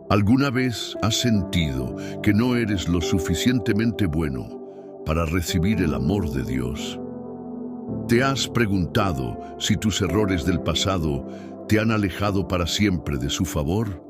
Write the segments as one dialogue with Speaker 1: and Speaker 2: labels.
Speaker 1: ¿Alguna vez has sentido que no eres lo suficientemente bueno para recibir el amor de Dios? ¿Te has preguntado si tus errores del pasado te han alejado para siempre de su favor?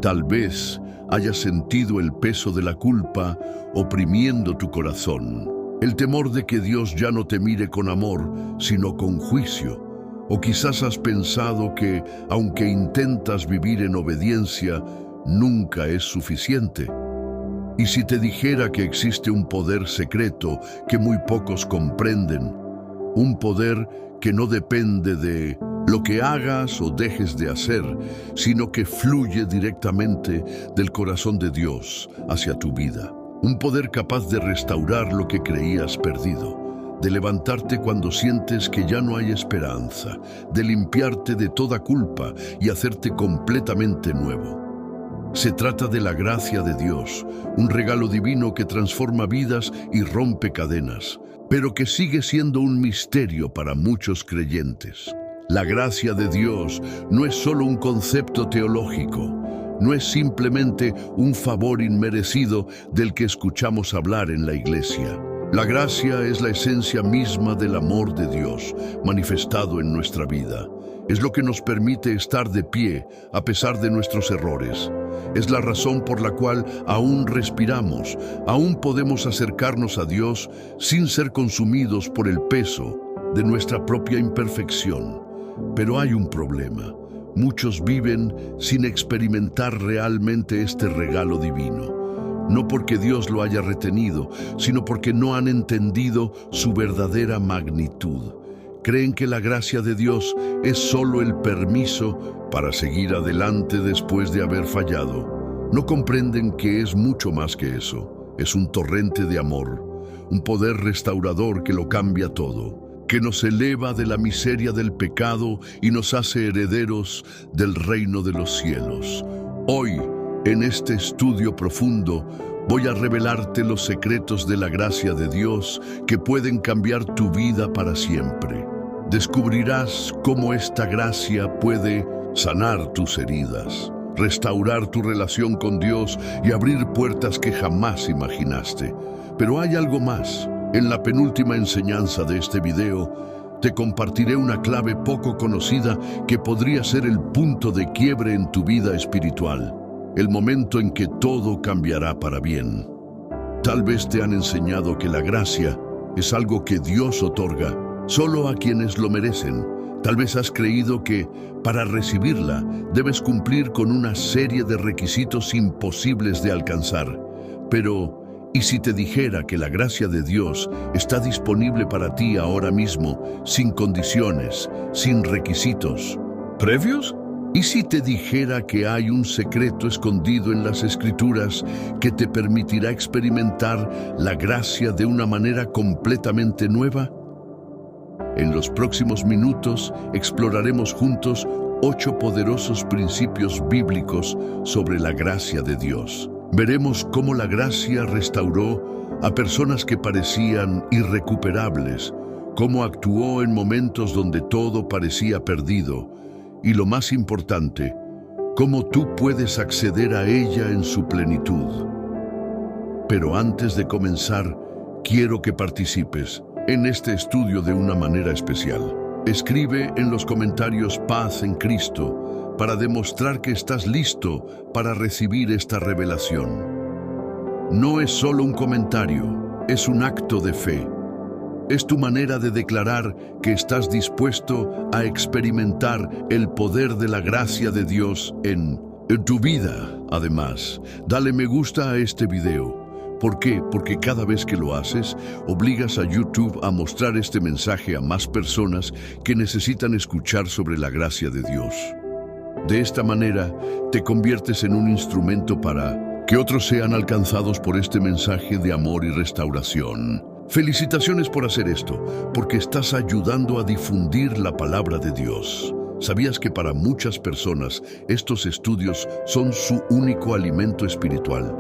Speaker 1: Tal vez hayas sentido el peso de la culpa oprimiendo tu corazón, el temor de que Dios ya no te mire con amor, sino con juicio. O quizás has pensado que, aunque intentas vivir en obediencia, nunca es suficiente. ¿Y si te dijera que existe un poder secreto que muy pocos comprenden? Un poder que no depende de lo que hagas o dejes de hacer, sino que fluye directamente del corazón de Dios hacia tu vida. Un poder capaz de restaurar lo que creías perdido, de levantarte cuando sientes que ya no hay esperanza, de limpiarte de toda culpa y hacerte completamente nuevo. Se trata de la gracia de Dios, un regalo divino que transforma vidas y rompe cadenas, pero que sigue siendo un misterio para muchos creyentes. La gracia de Dios no es solo un concepto teológico, no es simplemente un favor inmerecido del que escuchamos hablar en la iglesia. La gracia es la esencia misma del amor de Dios, manifestado en nuestra vida. Es lo que nos permite estar de pie a pesar de nuestros errores. Es la razón por la cual aún respiramos, aún podemos acercarnos a Dios sin ser consumidos por el peso de nuestra propia imperfección. Pero hay un problema. Muchos viven sin experimentar realmente este regalo divino. No porque Dios lo haya retenido, sino porque no han entendido su verdadera magnitud. Creen que la gracia de Dios es solo el permiso para seguir adelante después de haber fallado. No comprenden que es mucho más que eso. Es un torrente de amor, un poder restaurador que lo cambia todo, que nos eleva de la miseria del pecado y nos hace herederos del reino de los cielos. Hoy, en este estudio profundo, voy a revelarte los secretos de la gracia de Dios que pueden cambiar tu vida para siempre. Descubrirás cómo esta gracia puede sanar tus heridas, restaurar tu relación con Dios y abrir puertas que jamás imaginaste. Pero hay algo más. En la penúltima enseñanza de este video, te compartiré una clave poco conocida que podría ser el punto de quiebre en tu vida espiritual, el momento en que todo cambiará para bien. Tal vez te han enseñado que la gracia es algo que Dios otorga solo a quienes lo merecen. Tal vez has creído que, para recibirla, debes cumplir con una serie de requisitos imposibles de alcanzar. Pero, ¿y si te dijera que la gracia de Dios está disponible para ti ahora mismo, sin condiciones, sin requisitos previos? ¿Y si te dijera que hay un secreto escondido en las Escrituras que te permitirá experimentar la gracia de una manera completamente nueva? En los próximos minutos exploraremos juntos 8 poderosos principios bíblicos sobre la gracia de Dios. Veremos cómo la gracia restauró a personas que parecían irrecuperables, cómo actuó en momentos donde todo parecía perdido, y lo más importante, cómo tú puedes acceder a ella en su plenitud. Pero antes de comenzar, quiero que participes en este estudio de una manera especial. Escribe en los comentarios "Paz en Cristo" para demostrar que estás listo para recibir esta revelación. No es solo un comentario, es un acto de fe. Es tu manera de declarar que estás dispuesto a experimentar el poder de la gracia de Dios en tu vida. Además, dale me gusta a este video. ¿Por qué? Porque cada vez que lo haces, obligas a YouTube a mostrar este mensaje a más personas que necesitan escuchar sobre la gracia de Dios. De esta manera, te conviertes en un instrumento para que otros sean alcanzados por este mensaje de amor y restauración. Felicitaciones por hacer esto, porque estás ayudando a difundir la palabra de Dios. ¿Sabías que para muchas personas estos estudios son su único alimento espiritual?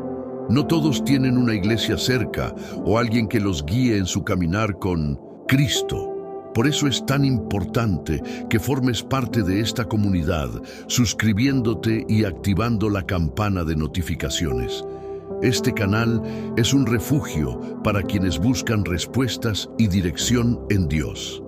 Speaker 1: No todos tienen una iglesia cerca o alguien que los guíe en su caminar con Cristo. Por eso es tan importante que formes parte de esta comunidad, suscribiéndote y activando la campana de notificaciones. Este canal es un refugio para quienes buscan respuestas y dirección en Dios.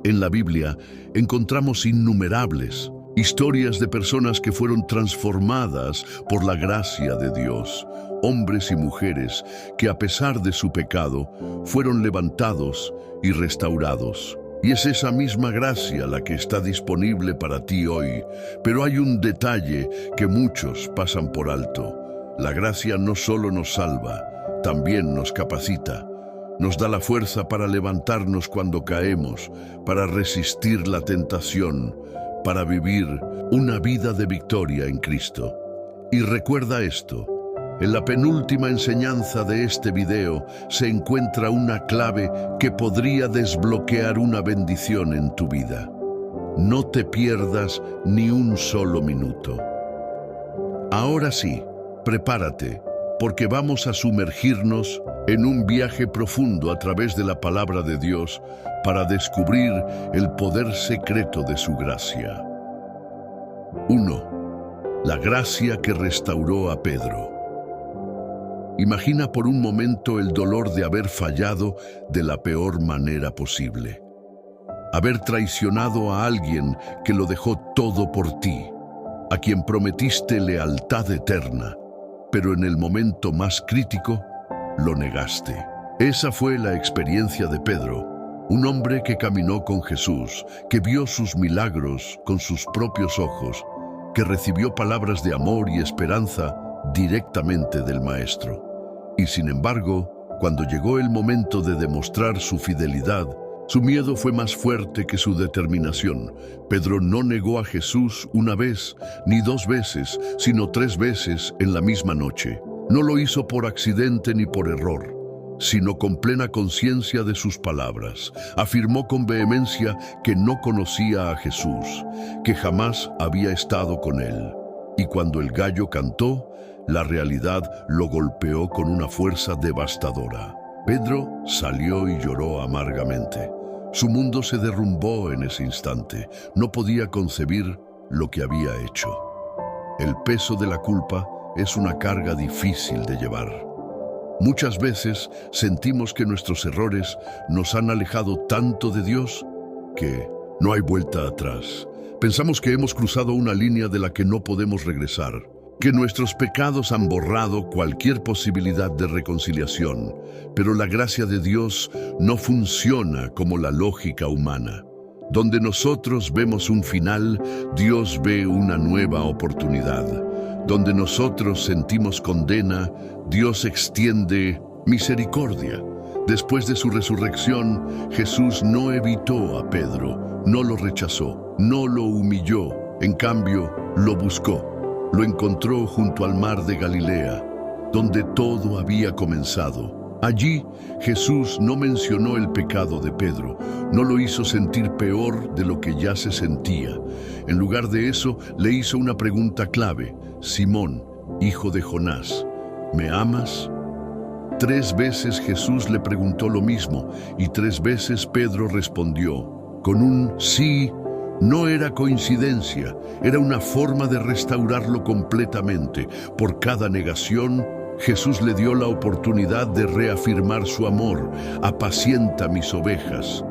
Speaker 1: En la Biblia encontramos innumerables historias de personas que fueron transformadas por la gracia de Dios, hombres y mujeres que a pesar de su pecado fueron levantados y restaurados. Y es esa misma gracia la que está disponible para ti hoy, pero hay un detalle que muchos pasan por alto. La gracia no solo nos salva, también nos capacita. Nos da la fuerza para levantarnos cuando caemos, para resistir la tentación, para vivir una vida de victoria en Cristo. Y recuerda esto, en la penúltima enseñanza de este video se encuentra una clave que podría desbloquear una bendición en tu vida. No te pierdas ni un solo minuto. Ahora sí, prepárate, porque vamos a sumergirnos en un viaje profundo a través de la palabra de Dios para descubrir el poder secreto de su gracia. 1. La gracia que restauró a Pedro. Imagina por un momento el dolor de haber fallado de la peor manera posible. Haber traicionado a alguien que lo dejó todo por ti, a quien prometiste lealtad eterna, pero en el momento más crítico, lo negaste. Esa fue la experiencia de Pedro, un hombre que caminó con Jesús, que vio sus milagros con sus propios ojos, que recibió palabras de amor y esperanza directamente del Maestro. Y sin embargo, cuando llegó el momento de demostrar su fidelidad, su miedo fue más fuerte que su determinación. Pedro no negó a Jesús una vez, ni 2 veces, sino 3 veces en la misma noche. No lo hizo por accidente ni por error, sino con plena conciencia de sus palabras. Afirmó con vehemencia que no conocía a Jesús, que jamás había estado con él. Y cuando el gallo cantó, la realidad lo golpeó con una fuerza devastadora. Pedro salió y lloró amargamente. Su mundo se derrumbó en ese instante. No podía concebir lo que había hecho. El peso de la culpa es una carga difícil de llevar. Muchas veces sentimos que nuestros errores nos han alejado tanto de Dios que no hay vuelta atrás. Pensamos que hemos cruzado una línea de la que no podemos regresar, que nuestros pecados han borrado cualquier posibilidad de reconciliación, pero la gracia de Dios no funciona como la lógica humana. Donde nosotros vemos un final, Dios ve una nueva oportunidad. Donde nosotros sentimos condena, Dios extiende misericordia. Después de su resurrección, Jesús no evitó a Pedro, no lo rechazó, no lo humilló, en cambio, lo buscó. Lo encontró junto al mar de Galilea, donde todo había comenzado. Allí, Jesús no mencionó el pecado de Pedro, no lo hizo sentir peor de lo que ya se sentía. En lugar de eso, le hizo una pregunta clave: Simón, hijo de Jonás, ¿me amas? 3 veces Jesús le preguntó lo mismo, y 3 veces Pedro respondió con un sí. No era coincidencia, era una forma de restaurarlo completamente. Por cada negación, Jesús le dio la oportunidad de reafirmar su amor. Apacienta mis ovejas.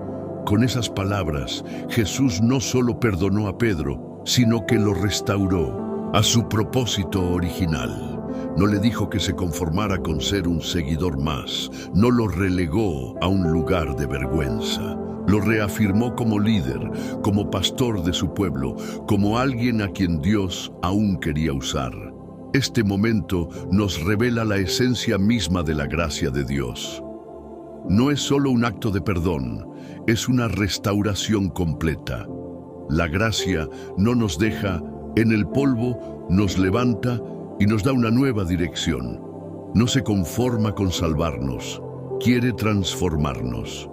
Speaker 1: Con esas palabras, Jesús no solo perdonó a Pedro, sino que lo restauró a su propósito original. No le dijo que se conformara con ser un seguidor más, no lo relegó a un lugar de vergüenza. Lo reafirmó como líder, como pastor de su pueblo, como alguien a quien Dios aún quería usar. Este momento nos revela la esencia misma de la gracia de Dios. No es solo un acto de perdón, es una restauración completa. La gracia no nos deja en el polvo, nos levanta y nos da una nueva dirección. No se conforma con salvarnos, quiere transformarnos.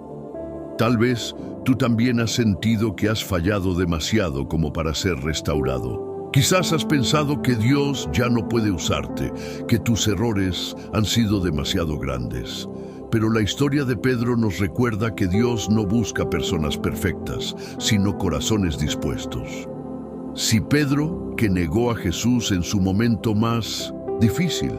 Speaker 1: Tal vez tú también has sentido que has fallado demasiado como para ser restaurado. Quizás has pensado que Dios ya no puede usarte, que tus errores han sido demasiado grandes. Pero la historia de Pedro nos recuerda que Dios no busca personas perfectas, sino corazones dispuestos. Si Pedro, que negó a Jesús en su momento más difícil,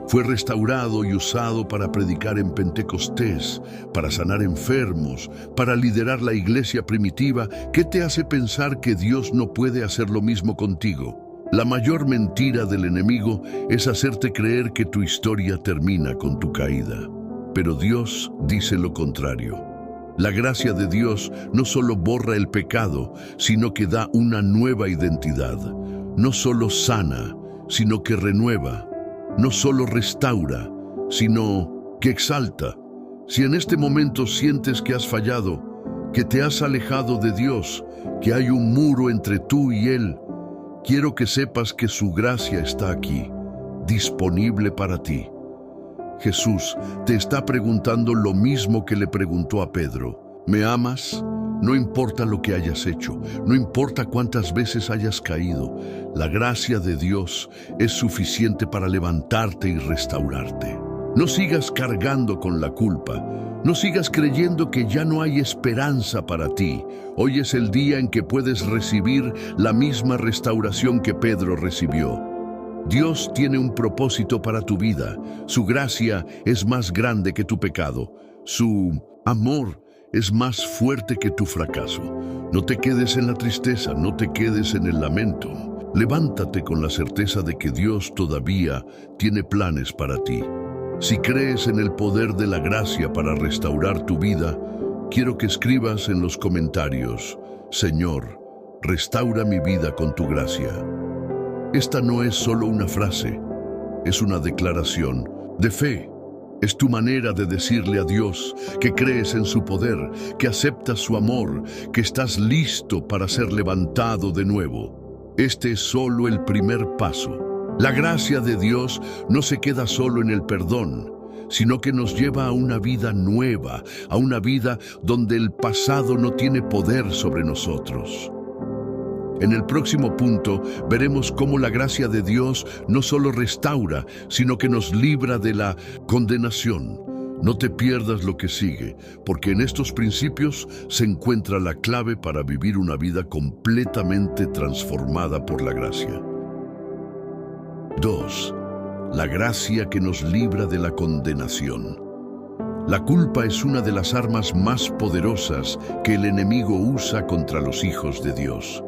Speaker 1: fue restaurado y usado para predicar en Pentecostés, para sanar enfermos, para liderar la iglesia primitiva, ¿qué te hace pensar que Dios no puede hacer lo mismo contigo? La mayor mentira del enemigo es hacerte creer que tu historia termina con tu caída. Pero Dios dice lo contrario. La gracia de Dios no solo borra el pecado, sino que da una nueva identidad. No solo sana, sino que renueva. No solo restaura, sino que exalta. Si en este momento sientes que has fallado, que te has alejado de Dios, que hay un muro entre tú y Él, quiero que sepas que su gracia está aquí, disponible para ti. Jesús te está preguntando lo mismo que le preguntó a Pedro. ¿Me amas? No importa lo que hayas hecho, no importa cuántas veces hayas caído, la gracia de Dios es suficiente para levantarte y restaurarte. No sigas cargando con la culpa, no sigas creyendo que ya no hay esperanza para ti. Hoy es el día en que puedes recibir la misma restauración que Pedro recibió. Dios tiene un propósito para tu vida. Su gracia es más grande que tu pecado. Su amor es más fuerte que tu fracaso. No te quedes en la tristeza, no te quedes en el lamento. Levántate con la certeza de que Dios todavía tiene planes para ti. Si crees en el poder de la gracia para restaurar tu vida, quiero que escribas en los comentarios: Señor, restaura mi vida con tu gracia. Esta no es solo una frase, es una declaración de fe. Es tu manera de decirle a Dios que crees en su poder, que aceptas su amor, que estás listo para ser levantado de nuevo. Este es solo el primer paso. La gracia de Dios no se queda solo en el perdón, sino que nos lleva a una vida nueva, a una vida donde el pasado no tiene poder sobre nosotros. En el próximo punto veremos cómo la gracia de Dios no solo restaura, sino que nos libra de la condenación. No te pierdas lo que sigue, porque en estos principios se encuentra la clave para vivir una vida completamente transformada por la gracia. 2. La gracia que nos libra de la condenación. La culpa es una de las armas más poderosas que el enemigo usa contra los hijos de Dios.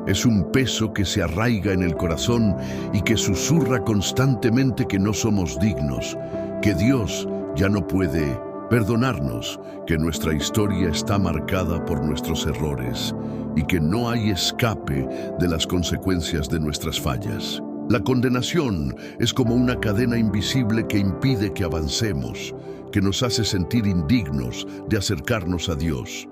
Speaker 1: Es un peso que se arraiga en el corazón y que susurra constantemente que no somos dignos, que Dios ya no puede perdonarnos, que nuestra historia está marcada por nuestros errores y que no hay escape de las consecuencias de nuestras fallas. La condenación es como una cadena invisible que impide que avancemos, que nos hace sentir indignos de acercarnos a Dios.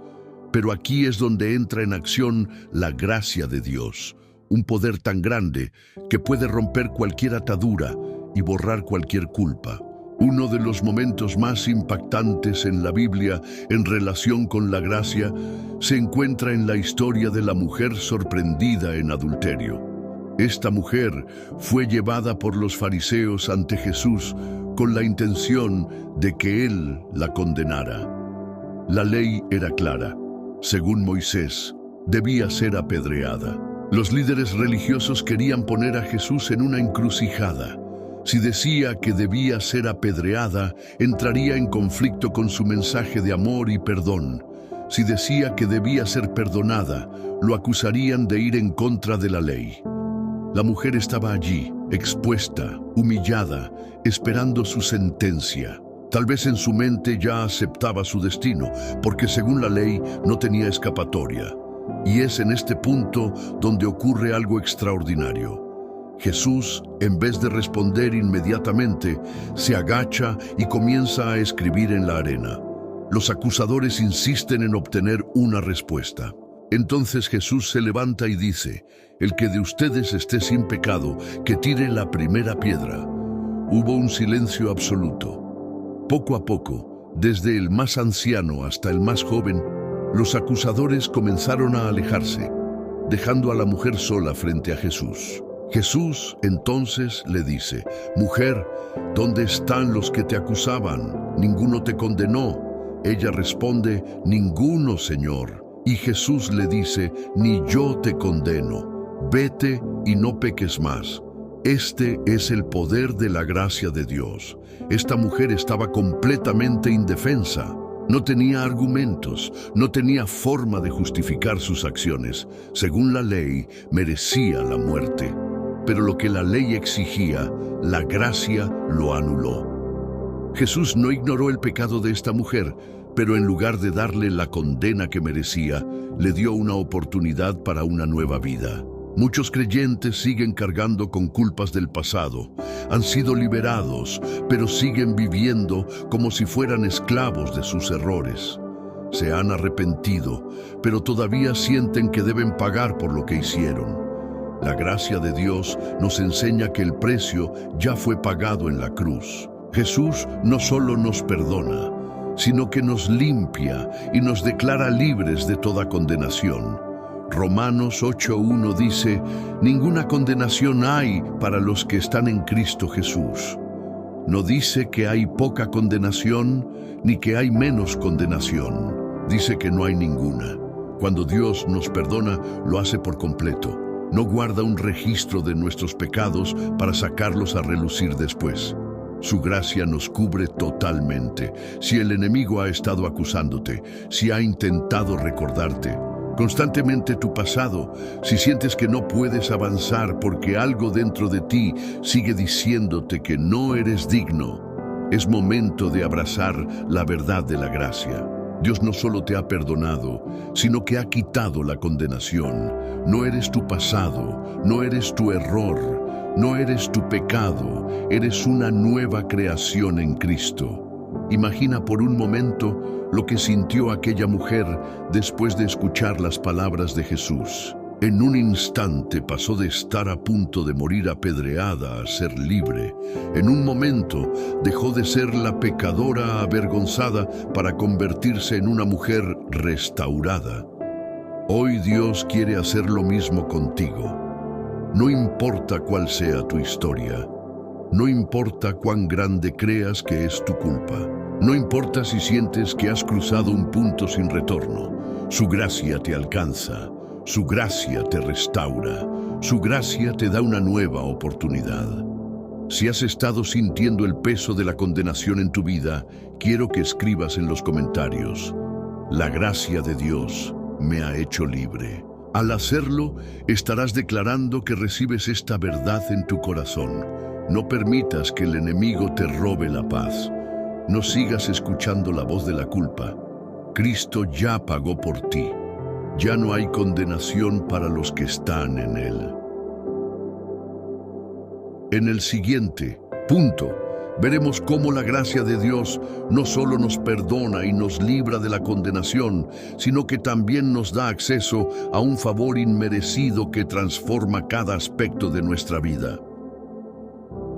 Speaker 1: Pero aquí es donde entra en acción la gracia de Dios, un poder tan grande que puede romper cualquier atadura y borrar cualquier culpa. Uno de los momentos más impactantes en la Biblia en relación con la gracia se encuentra en la historia de la mujer sorprendida en adulterio. Esta mujer fue llevada por los fariseos ante Jesús con la intención de que él la condenara. La ley era clara. Según Moisés, debía ser apedreada. Los líderes religiosos querían poner a Jesús en una encrucijada. Si decía que debía ser apedreada, entraría en conflicto con su mensaje de amor y perdón. Si decía que debía ser perdonada, lo acusarían de ir en contra de la ley. La mujer estaba allí, expuesta, humillada, esperando su sentencia. Tal vez en su mente ya aceptaba su destino, porque según la ley no tenía escapatoria. Y es en este punto donde ocurre algo extraordinario. Jesús, en vez de responder inmediatamente, se agacha y comienza a escribir en la arena. Los acusadores insisten en obtener una respuesta. Entonces Jesús se levanta y dice: «El que de ustedes esté sin pecado, que tire la primera piedra». Hubo un silencio absoluto. Poco a poco, desde el más anciano hasta el más joven, los acusadores comenzaron a alejarse, dejando a la mujer sola frente a Jesús. Jesús entonces le dice: «Mujer, ¿dónde están los que te acusaban? ¿Ninguno te condenó?». Ella responde: «Ninguno, Señor». Y Jesús le dice: «Ni yo te condeno. Vete y no peques más». Este es el poder de la gracia de Dios. Esta mujer estaba completamente indefensa. No tenía argumentos, no tenía forma de justificar sus acciones. Según la ley, merecía la muerte. Pero lo que la ley exigía, la gracia lo anuló. Jesús no ignoró el pecado de esta mujer, pero en lugar de darle la condena que merecía, le dio una oportunidad para una nueva vida. Muchos creyentes siguen cargando con culpas del pasado. Han sido liberados, pero siguen viviendo como si fueran esclavos de sus errores. Se han arrepentido, pero todavía sienten que deben pagar por lo que hicieron. La gracia de Dios nos enseña que el precio ya fue pagado en la cruz. Jesús no solo nos perdona, sino que nos limpia y nos declara libres de toda condenación. Romanos 8:1 dice: «Ninguna condenación hay para los que están en Cristo Jesús». No dice que hay poca condenación ni que hay menos condenación. Dice que no hay ninguna. Cuando Dios nos perdona, lo hace por completo. No guarda un registro de nuestros pecados para sacarlos a relucir después. Su gracia nos cubre totalmente. Si el enemigo ha estado acusándote, si ha intentado recordarte constantemente tu pasado, si sientes que no puedes avanzar porque algo dentro de ti sigue diciéndote que no eres digno, es momento de abrazar la verdad de la gracia. Dios no solo te ha perdonado, sino que ha quitado la condenación. No eres tu pasado, no eres tu error, no eres tu pecado, eres una nueva creación en Cristo. Imagina por un momento lo que sintió aquella mujer después de escuchar las palabras de Jesús. En un instante pasó de estar a punto de morir apedreada a ser libre. En un momento dejó de ser la pecadora avergonzada para convertirse en una mujer restaurada. Hoy Dios quiere hacer lo mismo contigo. No importa cuál sea tu historia. No importa cuán grande creas que es tu culpa. No importa si sientes que has cruzado un punto sin retorno. Su gracia te alcanza. Su gracia te restaura. Su gracia te da una nueva oportunidad. Si has estado sintiendo el peso de la condenación en tu vida, quiero que escribas en los comentarios: «La gracia de Dios me ha hecho libre». Al hacerlo, estarás declarando que recibes esta verdad en tu corazón. No permitas que el enemigo te robe la paz. No sigas escuchando la voz de la culpa. Cristo ya pagó por ti. Ya no hay condenación para los que están en Él. En el siguiente punto, veremos cómo la gracia de Dios no solo nos perdona y nos libra de la condenación, sino que también nos da acceso a un favor inmerecido que transforma cada aspecto de nuestra vida.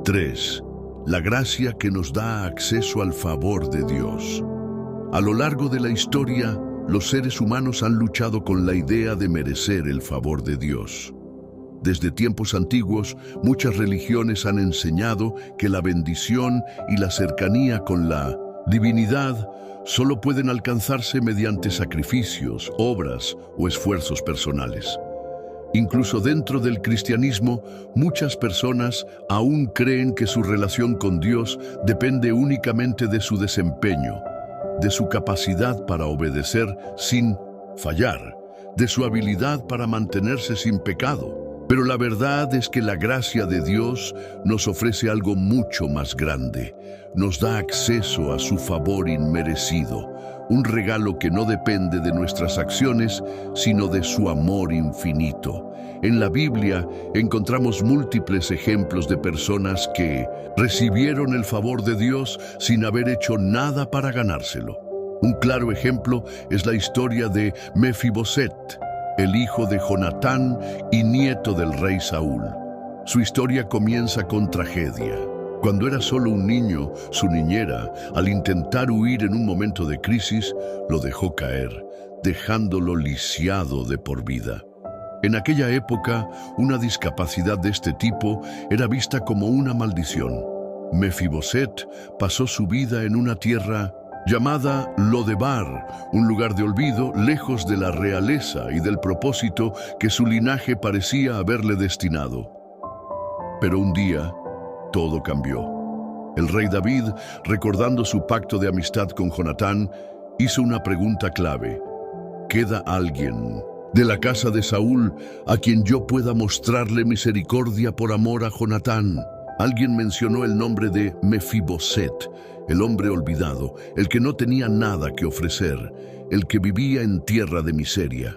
Speaker 1: 3. La gracia que nos da acceso al favor de Dios. A lo largo de la historia, los seres humanos han luchado con la idea de merecer el favor de Dios. Desde tiempos antiguos, muchas religiones han enseñado que la bendición y la cercanía con la divinidad solo pueden alcanzarse mediante sacrificios, obras o esfuerzos personales. Incluso dentro del cristianismo, muchas personas aún creen que su relación con Dios depende únicamente de su desempeño, de su capacidad para obedecer sin fallar, de su habilidad para mantenerse sin pecado. Pero la verdad es que la gracia de Dios nos ofrece algo mucho más grande. Nos da acceso a su favor inmerecido, un regalo que no depende de nuestras acciones, sino de su amor infinito. En la Biblia encontramos múltiples ejemplos de personas que recibieron el favor de Dios sin haber hecho nada para ganárselo. Un claro ejemplo es la historia de Mefiboset, el hijo de Jonatán y nieto del rey Saúl. Su historia comienza con tragedia. Cuando era solo un niño, su niñera, al intentar huir en un momento de crisis, lo dejó caer, dejándolo lisiado de por vida. En aquella época, una discapacidad de este tipo era vista como una maldición. Mefiboset pasó su vida en una tierra llamada Lodebar, un lugar de olvido lejos de la realeza y del propósito que su linaje parecía haberle destinado. Pero un día, todo cambió. El rey David, recordando su pacto de amistad con Jonatán, hizo una pregunta clave. ¿Queda alguien de la casa de Saúl a quien yo pueda mostrarle misericordia por amor a Jonatán? Alguien mencionó el nombre de Mefiboset, el hombre olvidado, el que no tenía nada que ofrecer, el que vivía en tierra de miseria.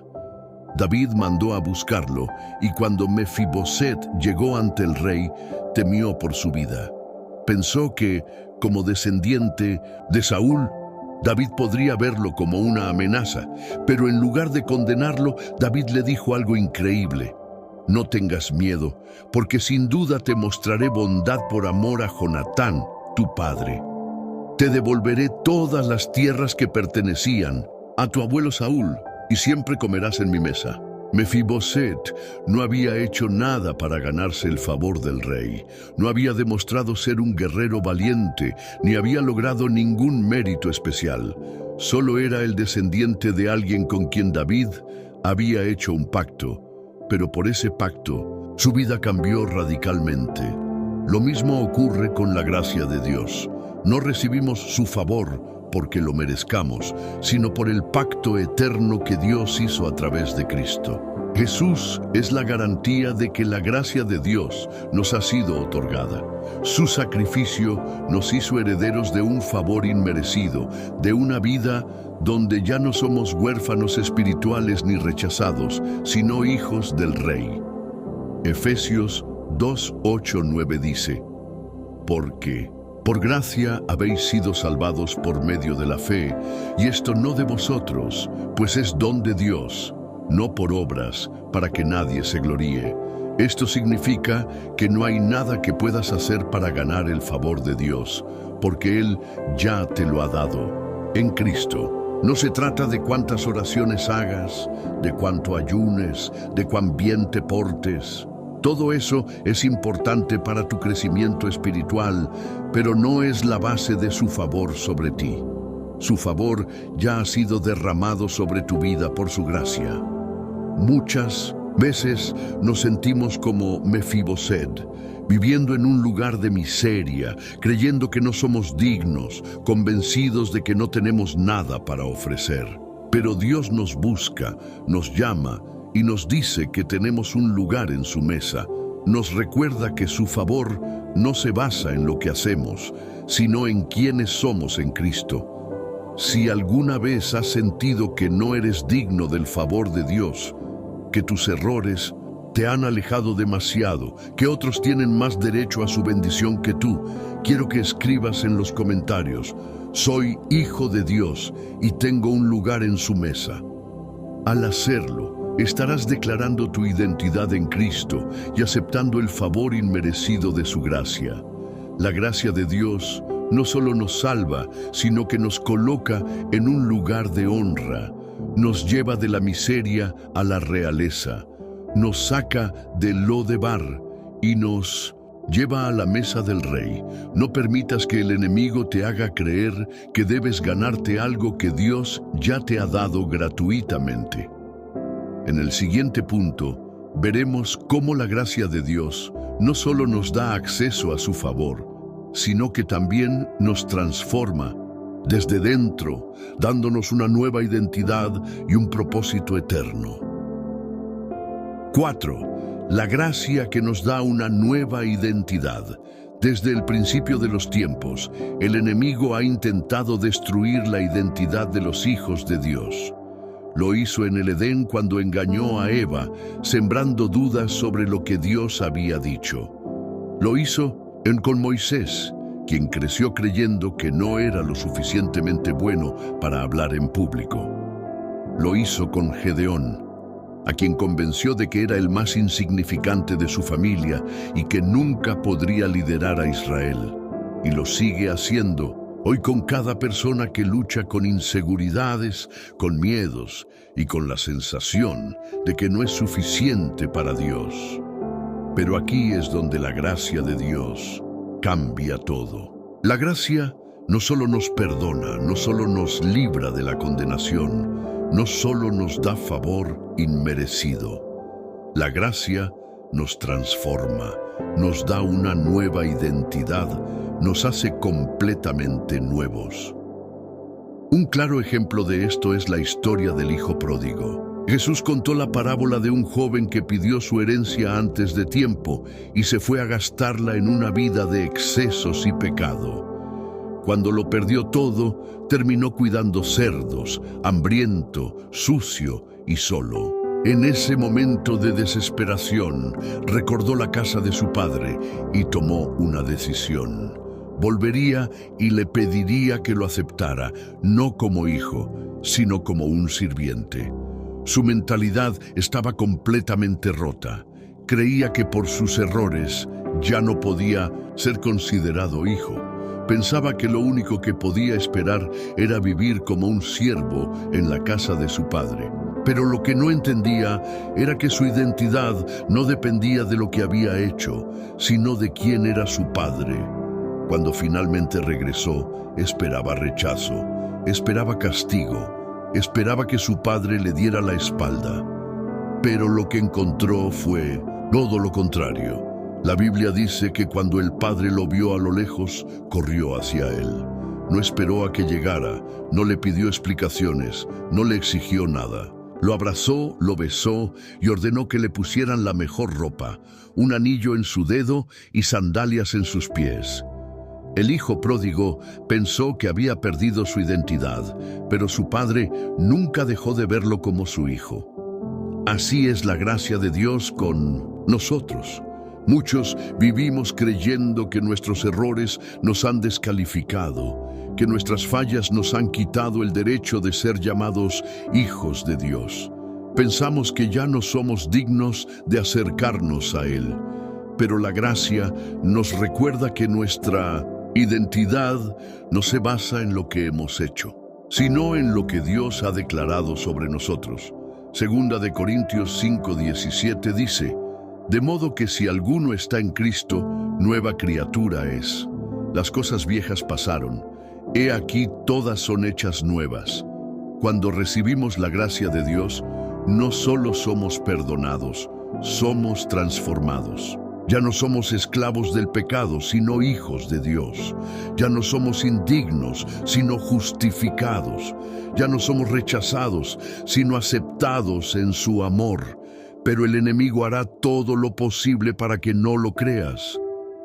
Speaker 1: David mandó a buscarlo, y cuando Mefiboset llegó ante el rey, temió por su vida. Pensó que, como descendiente de Saúl, David podría verlo como una amenaza, pero en lugar de condenarlo, David le dijo algo increíble. No tengas miedo, porque sin duda te mostraré bondad por amor a Jonatán, tu padre. Te devolveré todas las tierras que pertenecían a tu abuelo Saúl, y siempre comerás en mi mesa. Mefiboset no había hecho nada para ganarse el favor del rey. No había demostrado ser un guerrero valiente, ni había logrado ningún mérito especial. Solo era el descendiente de alguien con quien David había hecho un pacto. Pero por ese pacto, su vida cambió radicalmente. Lo mismo ocurre con la gracia de Dios. No recibimos su favor porque lo merezcamos, sino por el pacto eterno que Dios hizo a través de Cristo. Jesús es la garantía de que la gracia de Dios nos ha sido otorgada. Su sacrificio nos hizo herederos de un favor inmerecido, de una vida donde ya no somos huérfanos espirituales ni rechazados, sino hijos del Rey. Efesios 2:8-9 dice: Porque por gracia habéis sido salvados por medio de la fe, y esto no de vosotros, pues es don de Dios, no por obras, para que nadie se gloríe. Esto significa que no hay nada que puedas hacer para ganar el favor de Dios, porque Él ya te lo ha dado en Cristo. No se trata de cuántas oraciones hagas, de cuánto ayunes, de cuán bien te portes. Todo eso es importante para tu crecimiento espiritual, pero no es la base de su favor sobre ti. Su favor ya ha sido derramado sobre tu vida por su gracia. Muchas veces nos sentimos como Mefiboset, viviendo en un lugar de miseria, creyendo que no somos dignos, convencidos de que no tenemos nada para ofrecer. Pero Dios nos busca, nos llama y nos dice que tenemos un lugar en su mesa. Nos recuerda que su favor no se basa en lo que hacemos, sino en quiénes somos en Cristo. Si alguna vez has sentido que no eres digno del favor de Dios, que tus errores te han alejado demasiado, que otros tienen más derecho a su bendición que tú, quiero que escribas en los comentarios: soy hijo de Dios y tengo un lugar en su mesa. Al hacerlo, estarás declarando tu identidad en Cristo y aceptando el favor inmerecido de su gracia. La gracia de Dios no solo nos salva, sino que nos coloca en un lugar de honra. Nos lleva de la miseria a la realeza, nos saca del Lodebar y nos lleva a la mesa del Rey. No permitas que el enemigo te haga creer que debes ganarte algo que Dios ya te ha dado gratuitamente. En el siguiente punto, veremos cómo la gracia de Dios no solo nos da acceso a su favor, sino que también nos transforma desde dentro, dándonos una nueva identidad y un propósito eterno. 4. La gracia que nos da una nueva identidad. Desde el principio de los tiempos, el enemigo ha intentado destruir la identidad de los hijos de Dios. Lo hizo en el Edén cuando engañó a Eva, sembrando dudas sobre lo que Dios había dicho. Lo hizo con Moisés, quien creció creyendo que no era lo suficientemente bueno para hablar en público. Lo hizo con Gedeón, a quien convenció de que era el más insignificante de su familia y que nunca podría liderar a Israel. Y lo sigue haciendo Hoy con cada persona que lucha con inseguridades, con miedos y con la sensación de que no es suficiente para Dios. Pero aquí es donde la gracia de Dios cambia todo. La gracia no solo nos perdona, no solo nos libra de la condenación, no solo nos da favor inmerecido. La gracia nos transforma, nos da una nueva identidad, nos hace completamente nuevos. Un claro ejemplo de esto es la historia del hijo pródigo. Jesús contó la parábola de un joven que pidió su herencia antes de tiempo y se fue a gastarla en una vida de excesos y pecado. Cuando lo perdió todo, terminó cuidando cerdos, hambriento, sucio y solo. En ese momento de desesperación, recordó la casa de su padre y tomó una decisión. Volvería y le pediría que lo aceptara, no como hijo, sino como un sirviente. Su mentalidad estaba completamente rota. Creía que por sus errores ya no podía ser considerado hijo. Pensaba que lo único que podía esperar era vivir como un siervo en la casa de su padre. Pero lo que no entendía era que su identidad no dependía de lo que había hecho, sino de quién era su padre. Cuando finalmente regresó, esperaba rechazo, esperaba castigo, esperaba que su padre le diera la espalda. Pero lo que encontró fue todo lo contrario. La Biblia dice que cuando el padre lo vio a lo lejos, corrió hacia él. No esperó a que llegara, no le pidió explicaciones, no le exigió nada. Lo abrazó, lo besó y ordenó que le pusieran la mejor ropa, un anillo en su dedo y sandalias en sus pies. El hijo pródigo pensó que había perdido su identidad, pero su padre nunca dejó de verlo como su hijo. Así es la gracia de Dios con nosotros. Muchos vivimos creyendo que nuestros errores nos han descalificado, que nuestras fallas nos han quitado el derecho de ser llamados hijos de Dios. Pensamos que ya no somos dignos de acercarnos a Él, pero la gracia nos recuerda que nuestra identidad no se basa en lo que hemos hecho, sino en lo que Dios ha declarado sobre nosotros. Segunda de Corintios 5:17 dice: de modo que si alguno está en Cristo, nueva criatura es. Las cosas viejas pasaron, he aquí todas son hechas nuevas. Cuando recibimos la gracia de Dios, no solo somos perdonados, somos transformados. Ya no somos esclavos del pecado, sino hijos de Dios. Ya no somos indignos, sino justificados. Ya no somos rechazados, sino aceptados en su amor. Pero el enemigo hará todo lo posible para que no lo creas.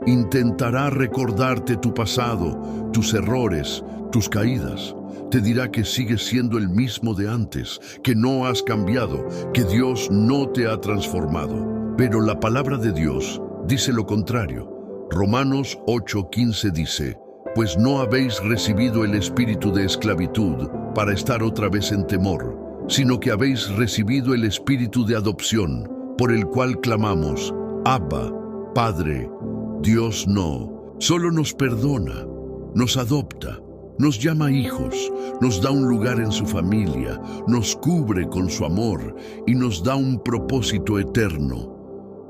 Speaker 1: Intentará recordarte tu pasado, tus errores, tus caídas. Te dirá que sigues siendo el mismo de antes, que no has cambiado, que Dios no te ha transformado. Pero la palabra de Dios dice lo contrario. Romanos 8:15 dice: pues no habéis recibido el espíritu de esclavitud para estar otra vez en temor, sino que habéis recibido el espíritu de adopción, por el cual clamamos: Abba, Padre. Dios no solo nos perdona, nos adopta, nos llama hijos, nos da un lugar en su familia, nos cubre con su amor y nos da un propósito eterno.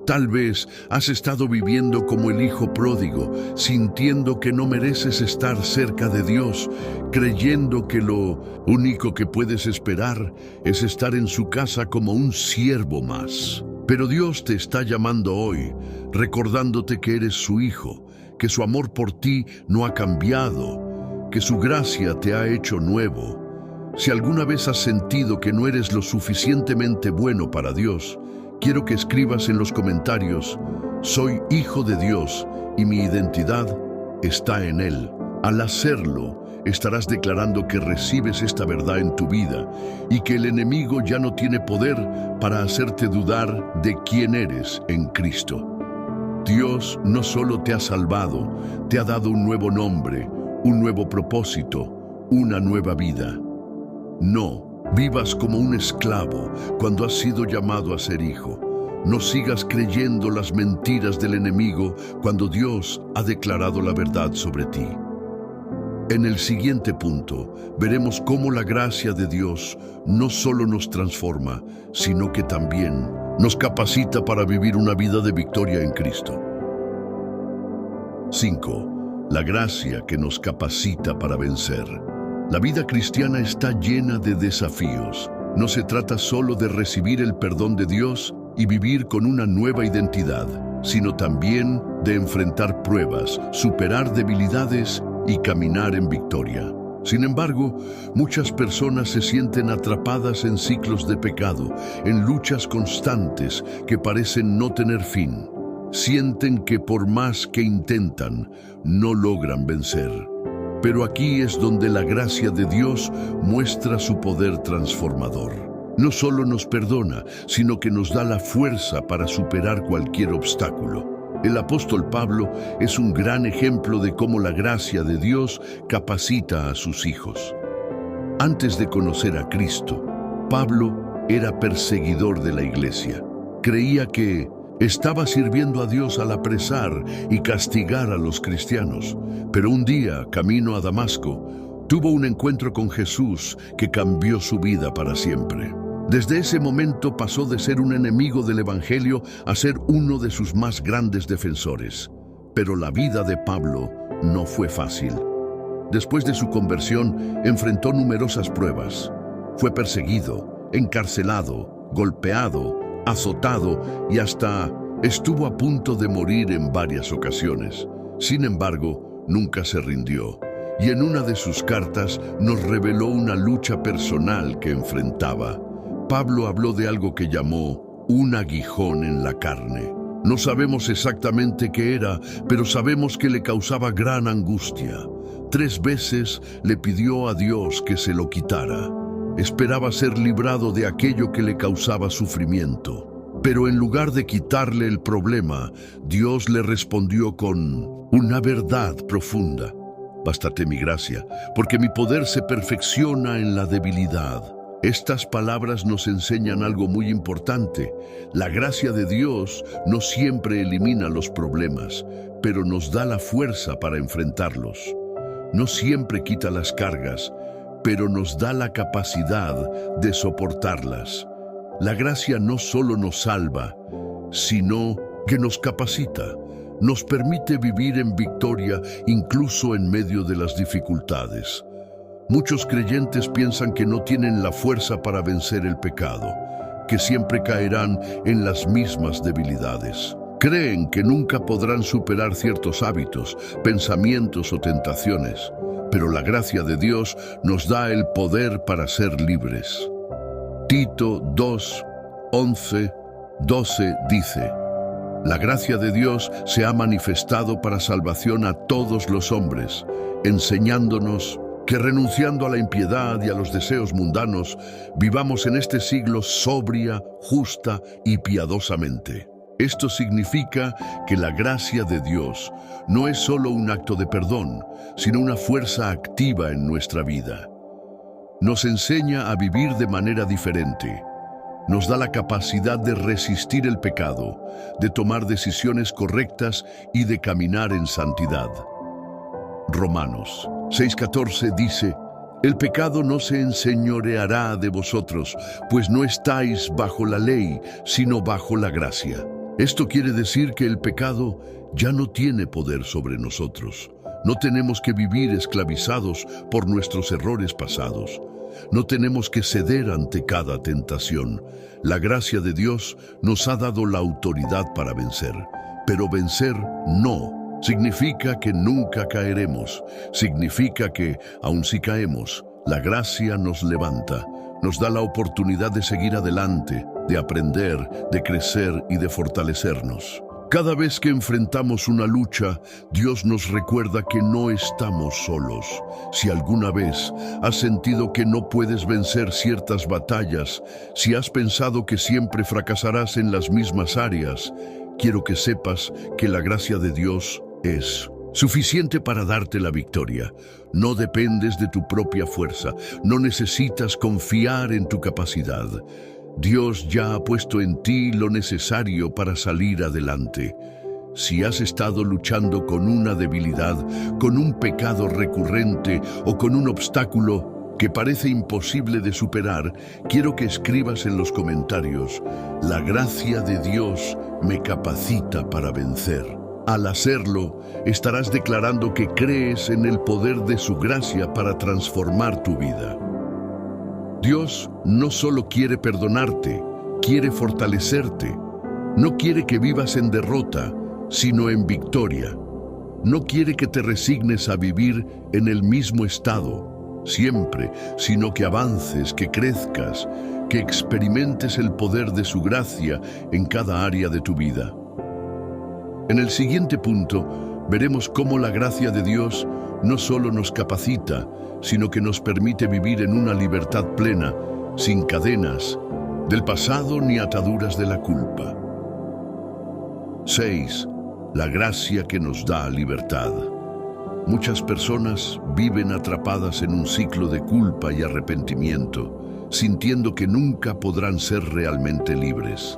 Speaker 1: Tal vez has estado viviendo como el hijo pródigo, sintiendo que no mereces estar cerca de Dios, creyendo que lo único que puedes esperar es estar en su casa como un siervo más. Pero Dios te está llamando hoy, recordándote que eres su hijo, que su amor por ti no ha cambiado, que su gracia te ha hecho nuevo. Si alguna vez has sentido que no eres lo suficientemente bueno para Dios, quiero que escribas en los comentarios: soy hijo de Dios y mi identidad está en Él. Al hacerlo, estarás declarando que recibes esta verdad en tu vida y que el enemigo ya no tiene poder para hacerte dudar de quién eres en Cristo. Dios no solo te ha salvado, te ha dado un nuevo nombre, un nuevo propósito, una nueva vida. No vivas como un esclavo cuando has sido llamado a ser hijo. No sigas creyendo las mentiras del enemigo cuando Dios ha declarado la verdad sobre ti. En el siguiente punto, veremos cómo la gracia de Dios no solo nos transforma, sino que también nos capacita para vivir una vida de victoria en Cristo. 5. La gracia que nos capacita para vencer. La vida cristiana está llena de desafíos. No se trata solo de recibir el perdón de Dios y vivir con una nueva identidad, sino también de enfrentar pruebas, superar debilidades y caminar en victoria. Sin embargo, muchas personas se sienten atrapadas en ciclos de pecado, en luchas constantes que parecen no tener fin. Sienten que por más que intentan, no logran vencer. Pero aquí es donde la gracia de Dios muestra su poder transformador. No solo nos perdona, sino que nos da la fuerza para superar cualquier obstáculo. El apóstol Pablo es un gran ejemplo de cómo la gracia de Dios capacita a sus hijos. Antes de conocer a Cristo, Pablo era perseguidor de la iglesia. Creía que estaba sirviendo a Dios al apresar y castigar a los cristianos. Pero un día, camino a Damasco, tuvo un encuentro con Jesús que cambió su vida para siempre. Desde ese momento pasó de ser un enemigo del Evangelio a ser uno de sus más grandes defensores. Pero la vida de Pablo no fue fácil. Después de su conversión, enfrentó numerosas pruebas. Fue perseguido, encarcelado, golpeado, azotado y hasta estuvo a punto de morir en varias ocasiones. Sin embargo, nunca se rindió. Y en una de sus cartas nos reveló una lucha personal que enfrentaba. Pablo habló de algo que llamó un aguijón en la carne. No sabemos exactamente qué era, pero sabemos que le causaba gran angustia. 3 veces le pidió a Dios que se lo quitara. Esperaba ser librado de aquello que le causaba sufrimiento. Pero en lugar de quitarle el problema, Dios le respondió con una verdad profunda. Bástate mi gracia, porque mi poder se perfecciona en la debilidad. Estas palabras nos enseñan algo muy importante. La gracia de Dios no siempre elimina los problemas, pero nos da la fuerza para enfrentarlos. No siempre quita las cargas, pero nos da la capacidad de soportarlas. La gracia no solo nos salva, sino que nos capacita. Nos permite vivir en victoria incluso en medio de las dificultades. Muchos creyentes piensan que no tienen la fuerza para vencer el pecado, que siempre caerán en las mismas debilidades. Creen que nunca podrán superar ciertos hábitos, pensamientos o tentaciones, pero la gracia de Dios nos da el poder para ser libres. Tito 2, 11, 12 dice: la gracia de Dios se ha manifestado para salvación a todos los hombres, enseñándonos que renunciando a la impiedad y a los deseos mundanos, vivamos en este siglo sobria, justa y piadosamente. Esto significa que la gracia de Dios no es solo un acto de perdón, sino una fuerza activa en nuestra vida. Nos enseña a vivir de manera diferente. Nos da la capacidad de resistir el pecado, de tomar decisiones correctas y de caminar en santidad. Romanos 6:14 dice: el pecado no se enseñoreará de vosotros, pues no estáis bajo la ley, sino bajo la gracia. Esto quiere decir que el pecado ya no tiene poder sobre nosotros. No tenemos que vivir esclavizados por nuestros errores pasados. No tenemos que ceder ante cada tentación. La gracia de Dios nos ha dado la autoridad para vencer. Pero vencer no significa que nunca caeremos. Significa que, aun si caemos, la gracia nos levanta. Nos da la oportunidad de seguir adelante, de aprender, de crecer y de fortalecernos. Cada vez que enfrentamos una lucha, Dios nos recuerda que no estamos solos. Si alguna vez has sentido que no puedes vencer ciertas batallas, si has pensado que siempre fracasarás en las mismas áreas, quiero que sepas que la gracia de Dios es suficiente para darte la victoria. No dependes de tu propia fuerza, no necesitas confiar en tu capacidad. Dios ya ha puesto en ti lo necesario para salir adelante. Si has estado luchando con una debilidad, con un pecado recurrente o con un obstáculo que parece imposible de superar, quiero que escribas en los comentarios: la gracia de Dios me capacita para vencer. Al hacerlo, estarás declarando que crees en el poder de su gracia para transformar tu vida. Dios no solo quiere perdonarte, quiere fortalecerte. No quiere que vivas en derrota, sino en victoria. No quiere que te resignes a vivir en el mismo estado siempre, sino que avances, que crezcas, que experimentes el poder de su gracia en cada área de tu vida. En el siguiente punto, veremos cómo la gracia de Dios no solo nos capacita, sino que nos permite vivir en una libertad plena, sin cadenas del pasado ni ataduras de la culpa. 6. La gracia que nos da libertad. Muchas personas viven atrapadas en un ciclo de culpa y arrepentimiento, sintiendo que nunca podrán ser realmente libres.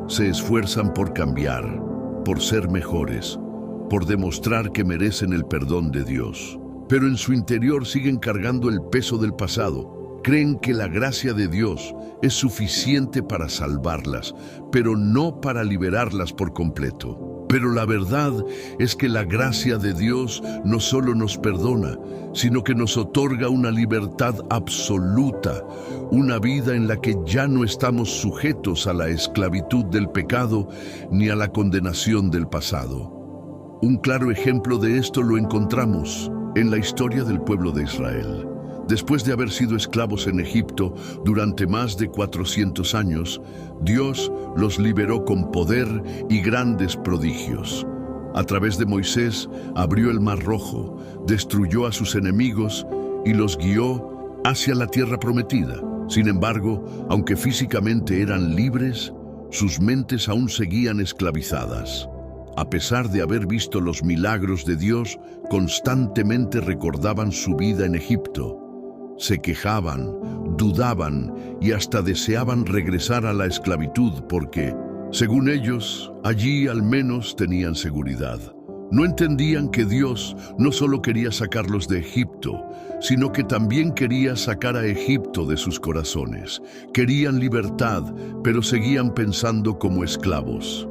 Speaker 1: Se esfuerzan por cambiar, por ser mejores, por demostrar que merecen el perdón de Dios. Pero en su interior siguen cargando el peso del pasado. Creen que la gracia de Dios es suficiente para salvarlas, pero no para liberarlas por completo. Pero la verdad es que la gracia de Dios no solo nos perdona, sino que nos otorga una libertad absoluta, una vida en la que ya no estamos sujetos a la esclavitud del pecado ni a la condenación del pasado. Un claro ejemplo de esto lo encontramos en la historia del pueblo de Israel. Después de haber sido esclavos en Egipto durante más de 400 años, Dios los liberó con poder y grandes prodigios. A través de Moisés abrió el Mar Rojo, destruyó a sus enemigos y los guió hacia la tierra prometida. Sin embargo, aunque físicamente eran libres, sus mentes aún seguían esclavizadas. A pesar de haber visto los milagros de Dios, constantemente recordaban su vida en Egipto. Se quejaban, dudaban y hasta deseaban regresar a la esclavitud porque, según ellos, allí al menos tenían seguridad. No entendían que Dios no solo quería sacarlos de Egipto, sino que también quería sacar a Egipto de sus corazones. Querían libertad, pero seguían pensando como esclavos.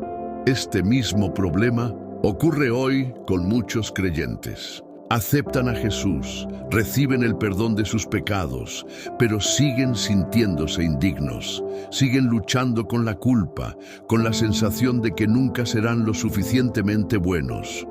Speaker 1: Este mismo problema ocurre hoy con muchos creyentes. Aceptan a Jesús, reciben el perdón de sus pecados, pero siguen sintiéndose indignos, siguen luchando con la culpa, con la sensación de que nunca serán lo suficientemente buenos.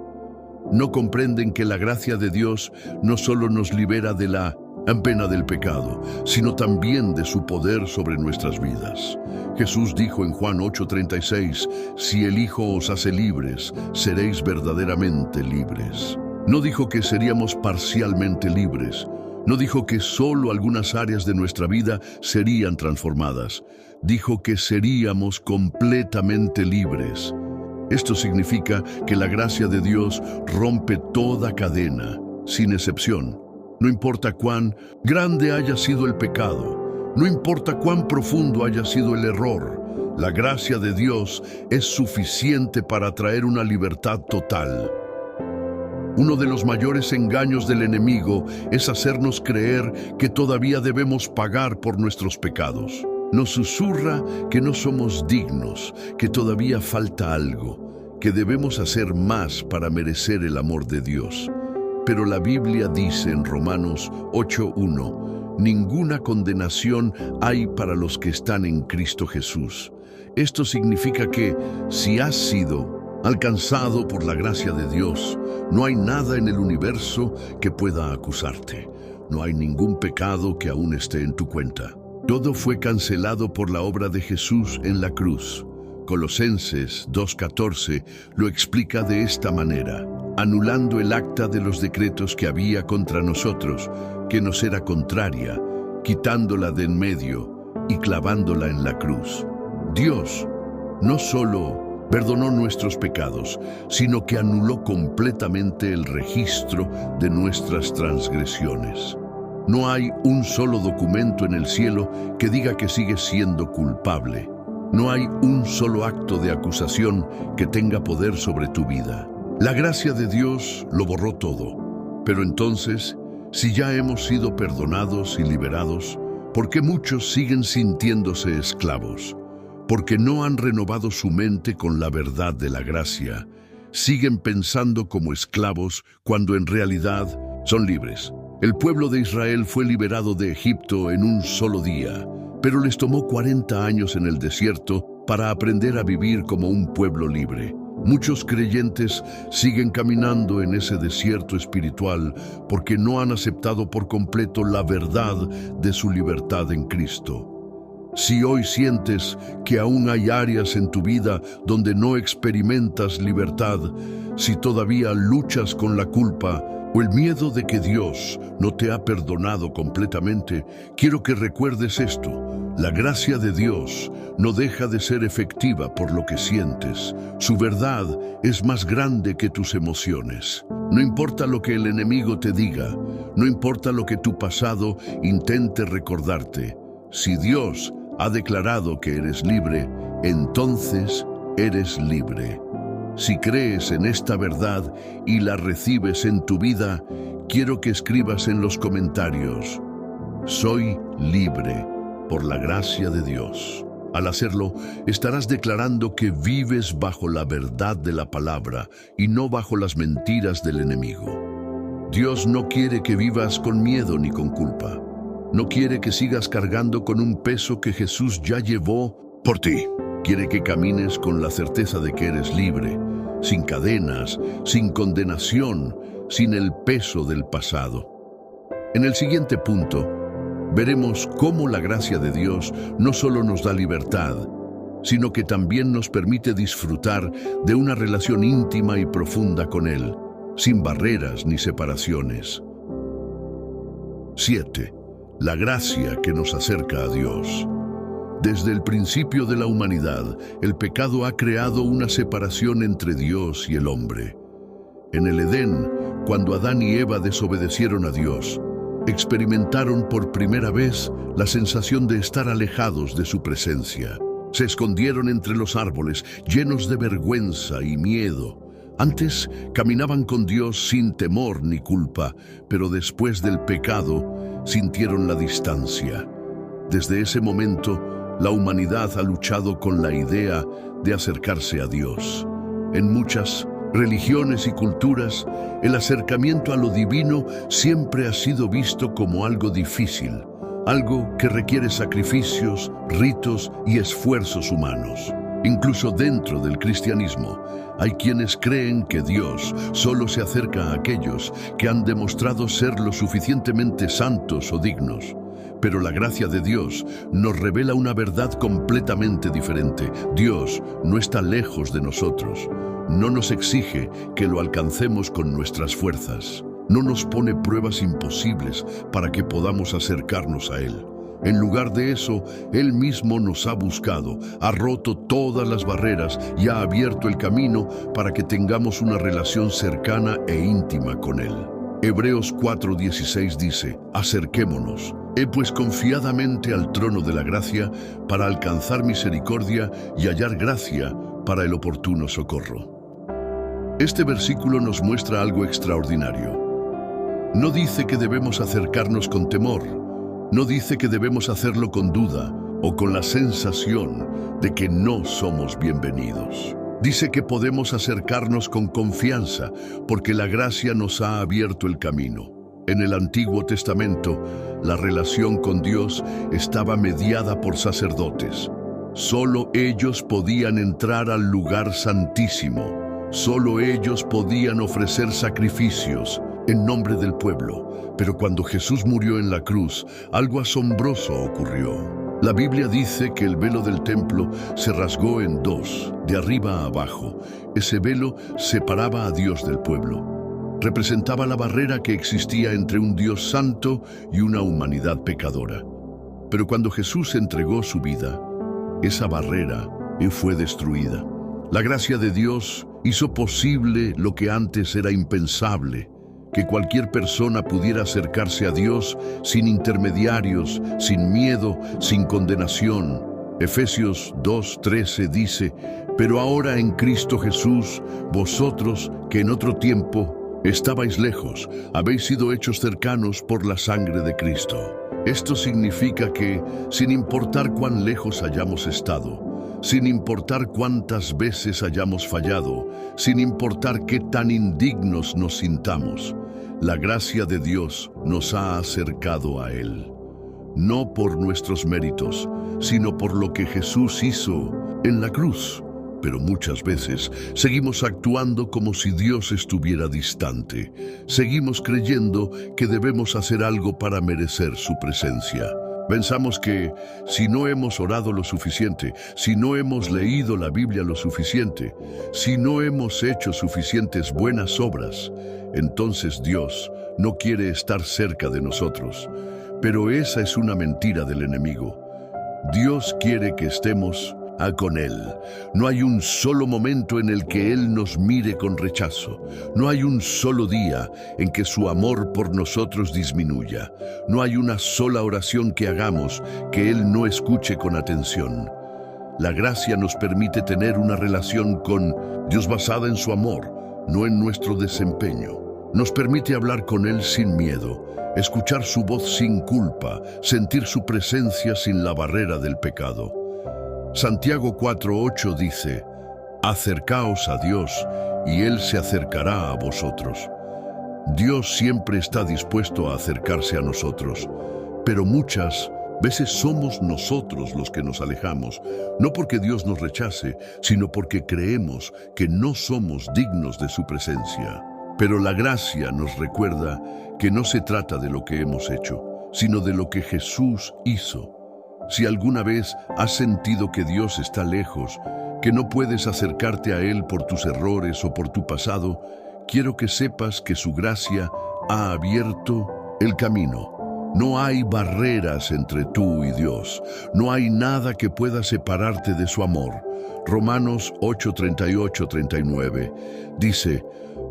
Speaker 1: No comprenden que la gracia de Dios no solo nos libera de la pena del pecado, sino también de su poder sobre nuestras vidas. Jesús dijo en Juan 8:36, si el Hijo os hace libres, seréis verdaderamente libres. No dijo que seríamos parcialmente libres. No dijo que solo algunas áreas de nuestra vida serían transformadas. Dijo que seríamos completamente libres. Esto significa que la gracia de Dios rompe toda cadena, sin excepción. No importa cuán grande haya sido el pecado, no importa cuán profundo haya sido el error, la gracia de Dios es suficiente para traer una libertad total. Uno de los mayores engaños del enemigo es hacernos creer que todavía debemos pagar por nuestros pecados. Nos susurra que no somos dignos, que todavía falta algo, que debemos hacer más para merecer el amor de Dios. Pero la Biblia dice en Romanos 8:1, ninguna condenación hay para los que están en Cristo Jesús. Esto significa que si has sido alcanzado por la gracia de Dios, no hay nada en el universo que pueda acusarte. No hay ningún pecado que aún esté en tu cuenta. Todo fue cancelado por la obra de Jesús en la cruz. Colosenses 2:14 lo explica de esta manera, anulando el acta de los decretos que había contra nosotros, que nos era contraria, quitándola de en medio y clavándola en la cruz. Dios no solo perdonó nuestros pecados, sino que anuló completamente el registro de nuestras transgresiones. No hay un solo documento en el cielo que diga que sigues siendo culpable. No hay un solo acto de acusación que tenga poder sobre tu vida. La gracia de Dios lo borró todo. Pero entonces, si ya hemos sido perdonados y liberados, ¿por qué muchos siguen sintiéndose esclavos? Porque no han renovado su mente con la verdad de la gracia. Siguen pensando como esclavos cuando en realidad son libres. El pueblo de Israel fue liberado de Egipto en un solo día, pero les tomó 40 años en el desierto para aprender a vivir como un pueblo libre. Muchos creyentes siguen caminando en ese desierto espiritual porque no han aceptado por completo la verdad de su libertad en Cristo. Si hoy sientes que aún hay áreas en tu vida donde no experimentas libertad, si todavía luchas con la culpa o el miedo de que Dios no te ha perdonado completamente, quiero que recuerdes esto. La gracia de Dios no deja de ser efectiva por lo que sientes. Su verdad es más grande que tus emociones. No importa lo que el enemigo te diga, no importa lo que tu pasado intente recordarte. Si Dios ha declarado que eres libre, entonces eres libre. Si crees en esta verdad y la recibes en tu vida, quiero que escribas en los comentarios: soy libre por la gracia de Dios. Al hacerlo, estarás declarando que vives bajo la verdad de la palabra y no bajo las mentiras del enemigo. Dios no quiere que vivas con miedo ni con culpa. No quiere que sigas cargando con un peso que Jesús ya llevó por ti. Quiere que camines con la certeza de que eres libre, sin cadenas, sin condenación, sin el peso del pasado. En el siguiente punto, veremos cómo la gracia de Dios no solo nos da libertad, sino que también nos permite disfrutar de una relación íntima y profunda con Él, sin barreras ni separaciones. 7. La gracia que nos acerca a Dios. Desde el principio de la humanidad, el pecado ha creado una separación entre Dios y el hombre. En el Edén, cuando Adán y Eva desobedecieron a Dios, experimentaron por primera vez la sensación de estar alejados de su presencia. Se escondieron entre los árboles, llenos de vergüenza y miedo. Antes caminaban con Dios sin temor ni culpa, pero después del pecado sintieron la distancia. Desde ese momento, la humanidad ha luchado con la idea de acercarse a Dios. En muchas religiones y culturas, el acercamiento a lo divino siempre ha sido visto como algo difícil, algo que requiere sacrificios, ritos y esfuerzos humanos. Incluso dentro del cristianismo, hay quienes creen que Dios solo se acerca a aquellos que han demostrado ser lo suficientemente santos o dignos. Pero la gracia de Dios nos revela una verdad completamente diferente. Dios no está lejos de nosotros. No nos exige que lo alcancemos con nuestras fuerzas. No nos pone pruebas imposibles para que podamos acercarnos a Él. En lugar de eso, Él mismo nos ha buscado, ha roto todas las barreras y ha abierto el camino para que tengamos una relación cercana e íntima con Él. Hebreos 4:16 dice: acerquémonos, pues confiadamente al trono de la gracia para alcanzar misericordia y hallar gracia para el oportuno socorro. Este versículo nos muestra algo extraordinario. No dice que debemos acercarnos con temor, no dice que debemos hacerlo con duda o con la sensación de que no somos bienvenidos. Dice que podemos acercarnos con confianza porque la gracia nos ha abierto el camino. En el Antiguo Testamento, la relación con Dios estaba mediada por sacerdotes. Solo ellos podían entrar al lugar santísimo. Solo ellos podían ofrecer sacrificios en nombre del pueblo. Pero cuando Jesús murió en la cruz, algo asombroso ocurrió. La Biblia dice que el velo del templo se rasgó en dos, de arriba a abajo. Ese velo separaba a Dios del pueblo. Representaba la barrera que existía entre un Dios santo y una humanidad pecadora. Pero cuando Jesús entregó su vida, esa barrera fue destruida. La gracia de Dios hizo posible lo que antes era impensable, que cualquier persona pudiera acercarse a Dios sin intermediarios, sin miedo, sin condenación. Efesios 2:13 dice: pero ahora en Cristo Jesús, vosotros que en otro tiempo estabais lejos, habéis sido hechos cercanos por la sangre de Cristo. Esto significa que, sin importar cuán lejos hayamos estado, sin importar cuántas veces hayamos fallado, sin importar qué tan indignos nos sintamos, la gracia de Dios nos ha acercado a Él. No por nuestros méritos, sino por lo que Jesús hizo en la cruz. Pero muchas veces seguimos actuando como si Dios estuviera distante. Seguimos creyendo que debemos hacer algo para merecer su presencia. Pensamos que si no hemos orado lo suficiente, si no hemos leído la Biblia lo suficiente, si no hemos hecho suficientes buenas obras, entonces Dios no quiere estar cerca de nosotros. Pero esa es una mentira del enemigo. Dios quiere que estemos con Él. No hay un solo momento en el que Él nos mire con rechazo. No hay un solo día en que su amor por nosotros disminuya. No hay una sola oración que hagamos que Él no escuche con atención. La gracia nos permite tener una relación con Dios basada en su amor, no en nuestro desempeño. Nos permite hablar con Él sin miedo, escuchar su voz sin culpa, sentir su presencia sin la barrera del pecado. Santiago 4:8 dice: acercaos a Dios y Él se acercará a vosotros. Dios siempre está dispuesto a acercarse a nosotros, pero muchas veces somos nosotros los que nos alejamos, no porque Dios nos rechace, sino porque creemos que no somos dignos de su presencia. Pero la gracia nos recuerda que no se trata de lo que hemos hecho, sino de lo que Jesús hizo. Si alguna vez has sentido que Dios está lejos, que no puedes acercarte a Él por tus errores o por tu pasado, quiero que sepas que su gracia ha abierto el camino. No hay barreras entre tú y Dios. No hay nada que pueda separarte de su amor. Romanos 8:38-39 dice: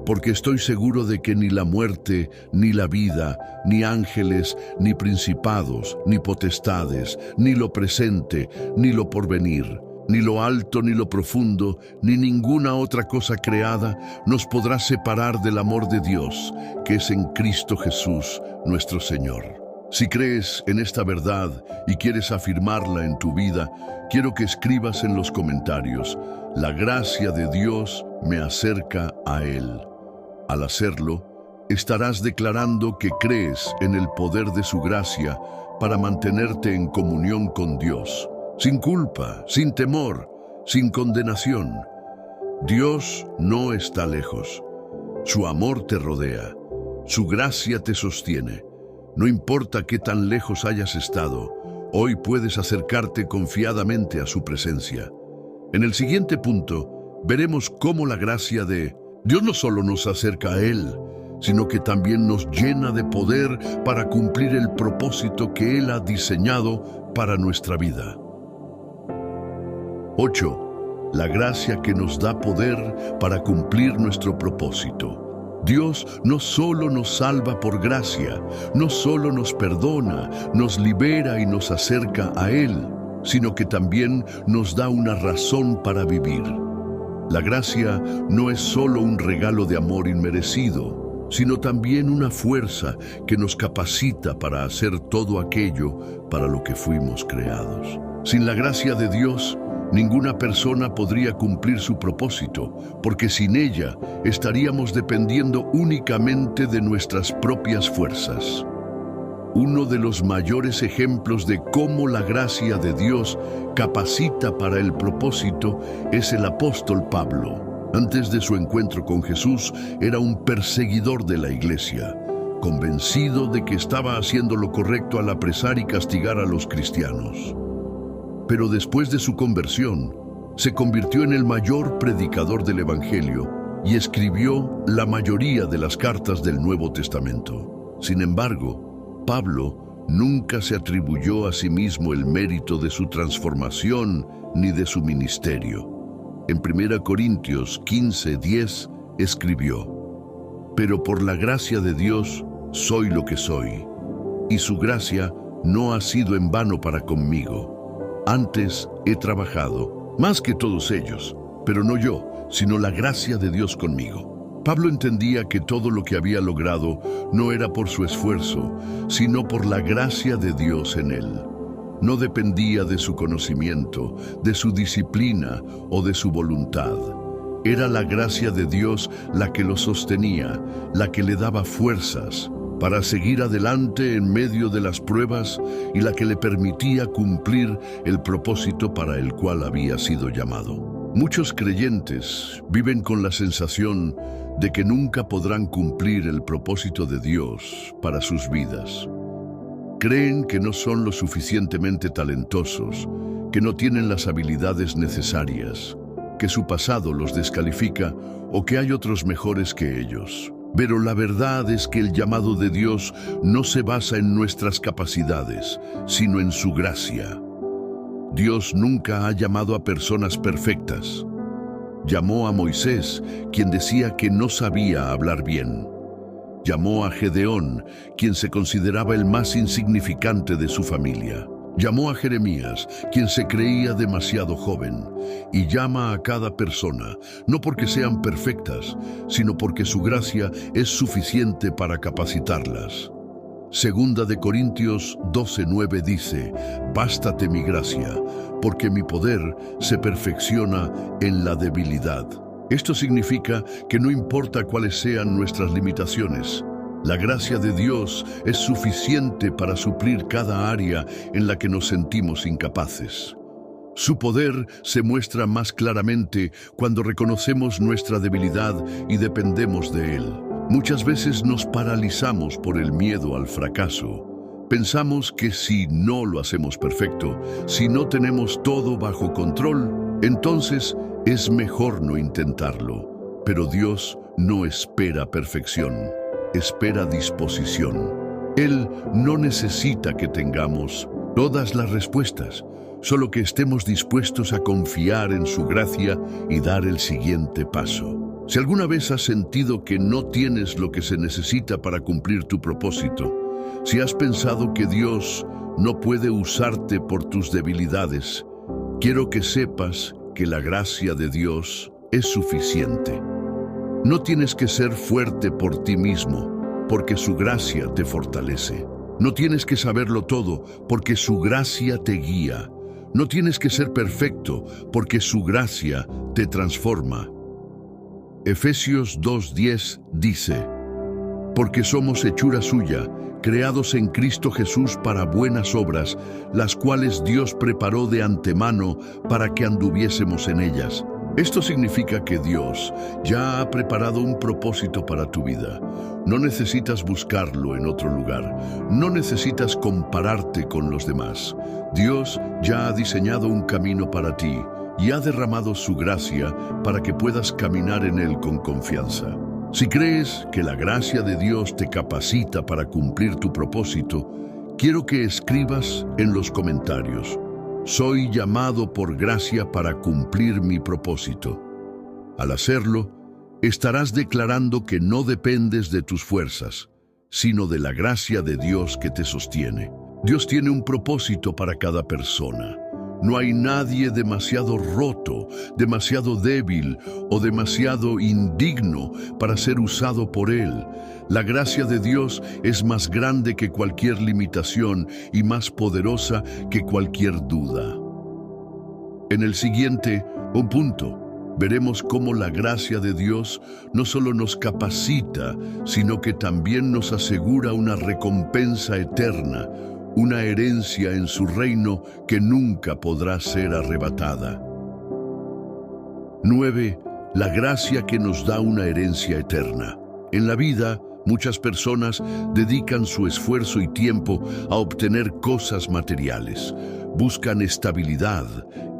Speaker 1: porque estoy seguro de que ni la muerte, ni la vida, ni ángeles, ni principados, ni potestades, ni lo presente, ni lo porvenir, ni lo alto, ni lo profundo, ni ninguna otra cosa creada nos podrá separar del amor de Dios, que es en Cristo Jesús, nuestro Señor. Si crees en esta verdad y quieres afirmarla en tu vida, quiero que escribas en los comentarios: la gracia de Dios me acerca a Él. Al hacerlo, estarás declarando que crees en el poder de su gracia para mantenerte en comunión con Dios, sin culpa, sin temor, sin condenación. Dios no está lejos. Su amor te rodea. Su gracia te sostiene. No importa qué tan lejos hayas estado, hoy puedes acercarte confiadamente a su presencia. En el siguiente punto, veremos cómo la gracia de Dios no solo nos acerca a Él, sino que también nos llena de poder para cumplir el propósito que Él ha diseñado para nuestra vida. 8. La gracia que nos da poder para cumplir nuestro propósito. Dios no solo nos salva por gracia, no solo nos perdona, nos libera y nos acerca a Él, sino que también nos da una razón para vivir. La gracia no es solo un regalo de amor inmerecido, sino también una fuerza que nos capacita para hacer todo aquello para lo que fuimos creados. Sin la gracia de Dios, ninguna persona podría cumplir su propósito, porque sin ella estaríamos dependiendo únicamente de nuestras propias fuerzas. Uno de los mayores ejemplos de cómo la gracia de Dios capacita para el propósito es el apóstol Pablo. Antes de su encuentro con Jesús, era un perseguidor de la iglesia, convencido de que estaba haciendo lo correcto al apresar y castigar a los cristianos. Pero después de su conversión, se convirtió en el mayor predicador del Evangelio y escribió la mayoría de las cartas del Nuevo Testamento. Sin embargo, Pablo nunca se atribuyó a sí mismo el mérito de su transformación ni de su ministerio. En 1 Corintios 15:10 escribió: pero por la gracia de Dios soy lo que soy, y su gracia no ha sido en vano para conmigo. Antes he trabajado, más que todos ellos, pero no yo, sino la gracia de Dios conmigo. Pablo entendía que todo lo que había logrado no era por su esfuerzo, sino por la gracia de Dios en él. No dependía de su conocimiento, de su disciplina o de su voluntad. Era la gracia de Dios la que lo sostenía, la que le daba fuerzas para seguir adelante en medio de las pruebas y la que le permitía cumplir el propósito para el cual había sido llamado. Muchos creyentes viven con la sensación de que nunca podrán cumplir el propósito de Dios para sus vidas. Creen que no son lo suficientemente talentosos, que no tienen las habilidades necesarias, que su pasado los descalifica o que hay otros mejores que ellos. Pero la verdad es que el llamado de Dios no se basa en nuestras capacidades, sino en su gracia. Dios nunca ha llamado a personas perfectas. Llamó a Moisés, quien decía que no sabía hablar bien. Llamó a Gedeón, quien se consideraba el más insignificante de su familia. Llamó a Jeremías, quien se creía demasiado joven, y llama a cada persona, no porque sean perfectas, sino porque su gracia es suficiente para capacitarlas. Segunda de Corintios 12:9 dice: «Bástate mi gracia, porque mi poder se perfecciona en la debilidad». Esto significa que no importa cuáles sean nuestras limitaciones, la gracia de Dios es suficiente para suplir cada área en la que nos sentimos incapaces. Su poder se muestra más claramente cuando reconocemos nuestra debilidad y dependemos de Él. Muchas veces nos paralizamos por el miedo al fracaso. Pensamos que si no lo hacemos perfecto, si no tenemos todo bajo control, entonces es mejor no intentarlo. Pero Dios no espera perfección. Espera disposición. Él no necesita que tengamos todas las respuestas, solo que estemos dispuestos a confiar en su gracia y dar el siguiente paso. Si alguna vez has sentido que no tienes lo que se necesita para cumplir tu propósito, si has pensado que Dios no puede usarte por tus debilidades, quiero que sepas que la gracia de Dios es suficiente. No tienes que ser fuerte por ti mismo, porque su gracia te fortalece. No tienes que saberlo todo, porque su gracia te guía. No tienes que ser perfecto, porque su gracia te transforma. Efesios 2:10 dice: «Porque somos hechura suya, creados en Cristo Jesús para buenas obras, las cuales Dios preparó de antemano para que anduviésemos en ellas». Esto significa que Dios ya ha preparado un propósito para tu vida. No necesitas buscarlo en otro lugar. No necesitas compararte con los demás. Dios ya ha diseñado un camino para ti y ha derramado su gracia para que puedas caminar en él con confianza. Si crees que la gracia de Dios te capacita para cumplir tu propósito, quiero que escribas en los comentarios: «Soy llamado por gracia para cumplir mi propósito». Al hacerlo, estarás declarando que no dependes de tus fuerzas, sino de la gracia de Dios que te sostiene. Dios tiene un propósito para cada persona. No hay nadie demasiado roto, demasiado débil o demasiado indigno para ser usado por Él. La gracia de Dios es más grande que cualquier limitación y más poderosa que cualquier duda. En el siguiente punto, veremos cómo la gracia de Dios no solo nos capacita, sino que también nos asegura una recompensa eterna, una herencia en su reino que nunca podrá ser arrebatada. 9. La gracia que nos da una herencia eterna. En la vida, muchas personas dedican su esfuerzo y tiempo a obtener cosas materiales. Buscan estabilidad,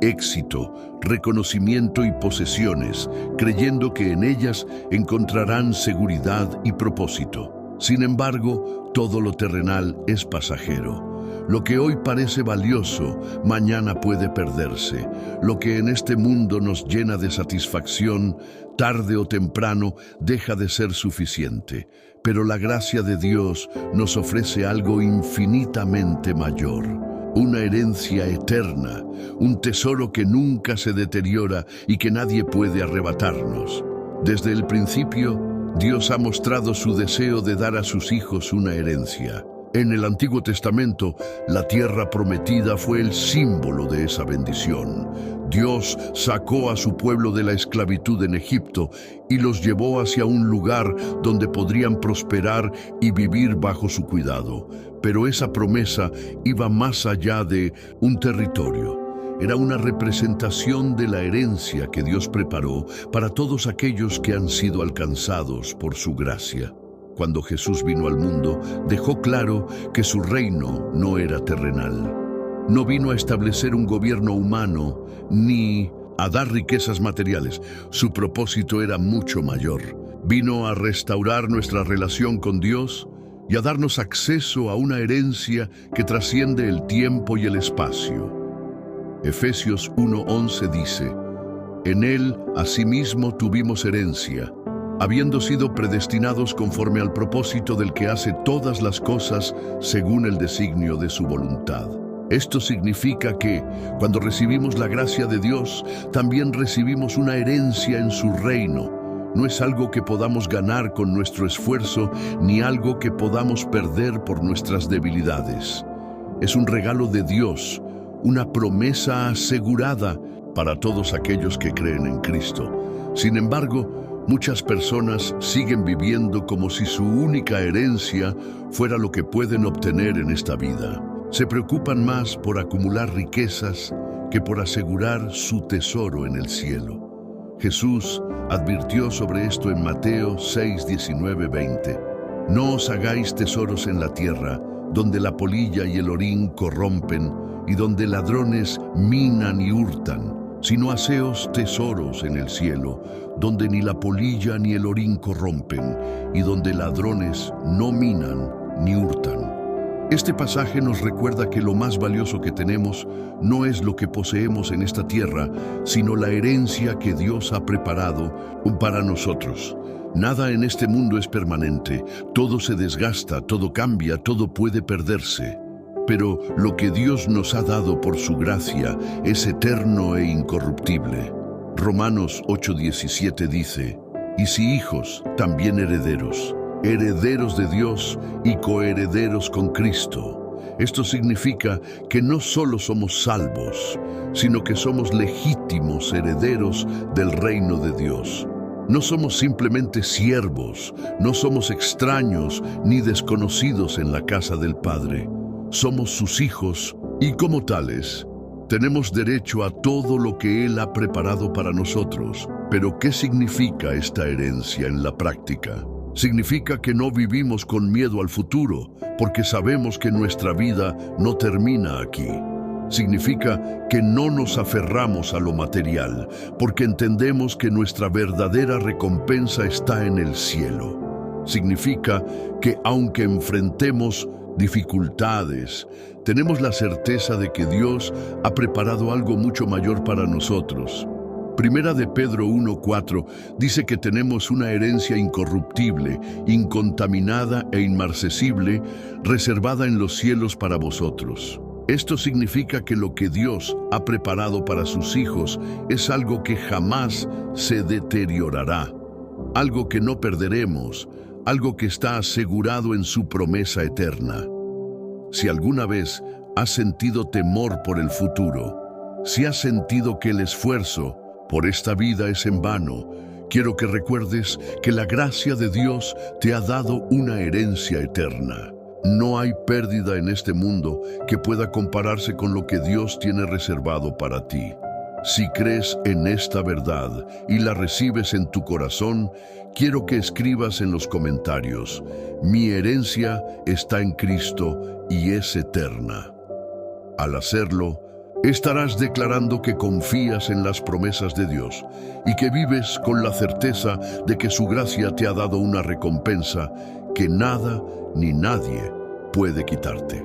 Speaker 1: éxito, reconocimiento y posesiones, creyendo que en ellas encontrarán seguridad y propósito. Sin embargo, todo lo terrenal es pasajero. Lo que hoy parece valioso, mañana puede perderse. Lo que en este mundo nos llena de satisfacción, tarde o temprano deja de ser suficiente. Pero la gracia de Dios nos ofrece algo infinitamente mayor. una herencia eterna, un tesoro que nunca se deteriora y que nadie puede arrebatarnos. Desde el principio, Dios ha mostrado su deseo de dar a sus hijos una herencia. En el Antiguo Testamento, la tierra prometida fue el símbolo de esa bendición. Dios sacó a su pueblo de la esclavitud en Egipto y los llevó hacia un lugar donde podrían prosperar y vivir bajo su cuidado. Pero esa promesa iba más allá de un territorio. Era una representación de la herencia que Dios preparó para todos aquellos que han sido alcanzados por su gracia. Cuando Jesús vino al mundo, dejó claro que su reino no era terrenal. No vino a establecer un gobierno humano ni a dar riquezas materiales. Su propósito era mucho mayor. Vino a restaurar nuestra relación con Dios y a darnos acceso a una herencia que trasciende el tiempo y el espacio. Efesios 1:11 dice: En Él, asimismo, tuvimos herencia, habiendo sido predestinados conforme al propósito del que hace todas las cosas según el designio de su voluntad. Esto significa que, cuando recibimos la gracia de Dios, también recibimos una herencia en su reino. No es algo que podamos ganar con nuestro esfuerzo, ni algo que podamos perder por nuestras debilidades. Es un regalo de Dios, una promesa asegurada para todos aquellos que creen en Cristo. Sin embargo, muchas personas siguen viviendo como si su única herencia fuera lo que pueden obtener en esta vida. Se preocupan más por acumular riquezas que por asegurar su tesoro en el cielo. Jesús advirtió sobre esto en Mateo 6:19-20. No os hagáis tesoros en la tierra, donde la polilla y el orín corrompen, y donde ladrones minan y hurtan, sino haceos tesoros en el cielo, donde ni la polilla ni el orín corrompen, y donde ladrones no minan ni hurtan. Este pasaje nos recuerda que lo más valioso que tenemos no es lo que poseemos en esta tierra, sino la herencia que Dios ha preparado para nosotros. Nada en este mundo es permanente, todo se desgasta, todo cambia, todo puede perderse. Pero lo que Dios nos ha dado por su gracia es eterno e incorruptible. Romanos 8:17 dice: Y si hijos, también herederos, herederos de Dios y coherederos con Cristo. Esto significa que no solo somos salvos, sino que somos legítimos herederos del reino de Dios. No somos simplemente siervos, no somos extraños ni desconocidos en la casa del Padre. Somos sus hijos y como tales, tenemos derecho a todo lo que Él ha preparado para nosotros. Pero ¿qué significa esta herencia en la práctica? Significa que no vivimos con miedo al futuro, porque sabemos que nuestra vida no termina aquí. Significa que no nos aferramos a lo material, porque entendemos que nuestra verdadera recompensa está en el cielo. Significa que aunque enfrentemos dificultades, tenemos la certeza de que Dios ha preparado algo mucho mayor para nosotros. Primera de Pedro 1:4 dice que tenemos una herencia incorruptible, incontaminada e inmarcesible, reservada en los cielos para vosotros. Esto significa que lo que Dios ha preparado para sus hijos es algo que jamás se deteriorará, algo que no perderemos, algo que está asegurado en su promesa eterna. Si alguna vez has sentido temor por el futuro, si has sentido que el esfuerzo por esta vida es en vano, quiero que recuerdes que la gracia de Dios te ha dado una herencia eterna. No hay pérdida en este mundo que pueda compararse con lo que Dios tiene reservado para ti. Si crees en esta verdad y la recibes en tu corazón, quiero que escribas en los comentarios: mi herencia está en Cristo y es eterna. Al hacerlo, estarás declarando que confías en las promesas de Dios y que vives con la certeza de que su gracia te ha dado una recompensa que nada ni nadie puede quitarte.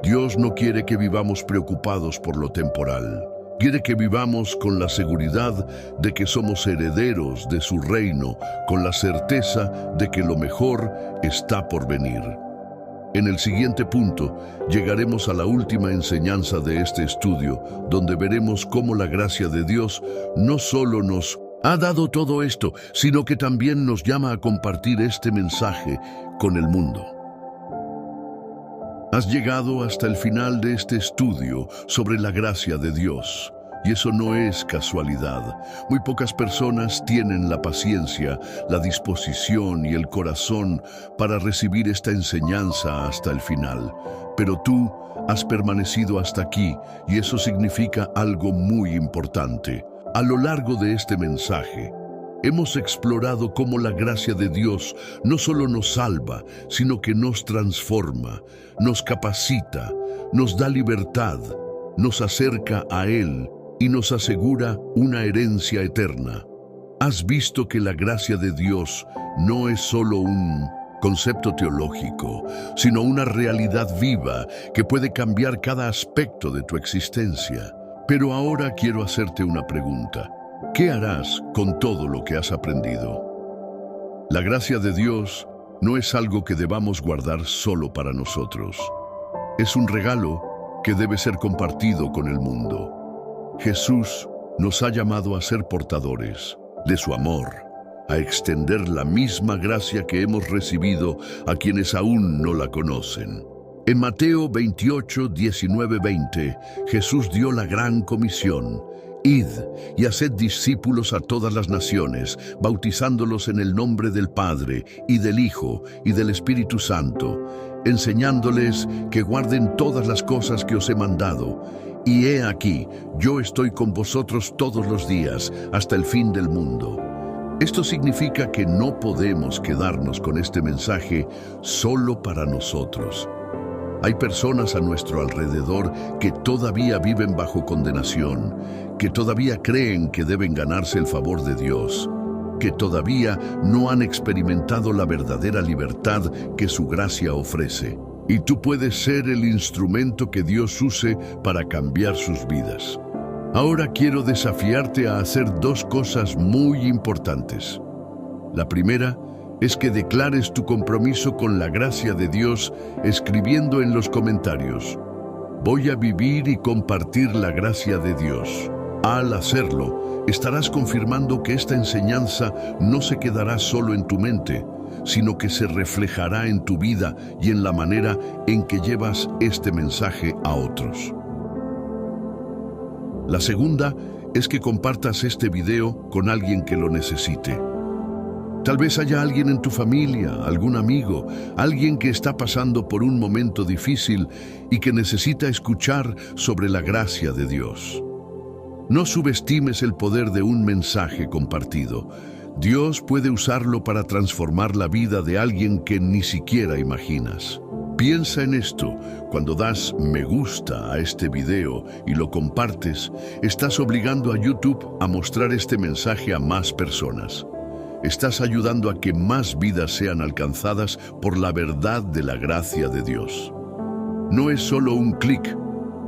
Speaker 1: Dios no quiere que vivamos preocupados por lo temporal. Quiere que vivamos con la seguridad de que somos herederos de su reino, con la certeza de que lo mejor está por venir. En el siguiente punto, llegaremos a la última enseñanza de este estudio, donde veremos cómo la gracia de Dios no solo nos ha dado todo esto, sino que también nos llama a compartir este mensaje con el mundo. Has llegado hasta el final de este estudio sobre la gracia de Dios. Y eso no es casualidad. Muy pocas personas tienen la paciencia, la disposición y el corazón para recibir esta enseñanza hasta el final. Pero tú has permanecido hasta aquí y eso significa algo muy importante. A lo largo de este mensaje, hemos explorado cómo la gracia de Dios no solo nos salva, sino que nos transforma, nos capacita, nos da libertad, nos acerca a Él y nos asegura una herencia eterna. Has visto que la gracia de Dios no es solo un concepto teológico, sino una realidad viva que puede cambiar cada aspecto de tu existencia. Pero ahora quiero hacerte una pregunta. ¿Qué harás con todo lo que has aprendido? La gracia de Dios no es algo que debamos guardar solo para nosotros. Es un regalo que debe ser compartido con el mundo. Jesús nos ha llamado a ser portadores de su amor, a extender la misma gracia que hemos recibido a quienes aún no la conocen. En Mateo 28, 19, 20, Jesús dio la gran comisión: Id y haced discípulos a todas las naciones, bautizándolos en el nombre del Padre, y del Hijo, y del Espíritu Santo, enseñándoles que guarden todas las cosas que os he mandado. Y he aquí, yo estoy con vosotros todos los días, hasta el fin del mundo. Esto significa que no podemos quedarnos con este mensaje solo para nosotros. Hay personas a nuestro alrededor que todavía viven bajo condenación, que todavía creen que deben ganarse el favor de Dios, que todavía no han experimentado la verdadera libertad que su gracia ofrece. Y tú puedes ser el instrumento que Dios use para cambiar sus vidas. Ahora quiero desafiarte a hacer dos cosas muy importantes. La primera es que declares tu compromiso con la gracia de Dios escribiendo en los comentarios: voy a vivir y compartir la gracia de Dios. Al hacerlo, estarás confirmando que esta enseñanza no se quedará solo en tu mente, sino que se reflejará en tu vida y en la manera en que llevas este mensaje a otros. La segunda es que compartas este video con alguien que lo necesite. Tal vez haya alguien en tu familia, algún amigo, alguien que está pasando por un momento difícil y que necesita escuchar sobre la gracia de Dios. No subestimes el poder de un mensaje compartido. Dios puede usarlo para transformar la vida de alguien que ni siquiera imaginas. Piensa en esto: cuando das me gusta a este video y lo compartes, estás obligando a YouTube a mostrar este mensaje a más personas. Estás ayudando a que más vidas sean alcanzadas por la verdad de la gracia de Dios. No es solo un clic,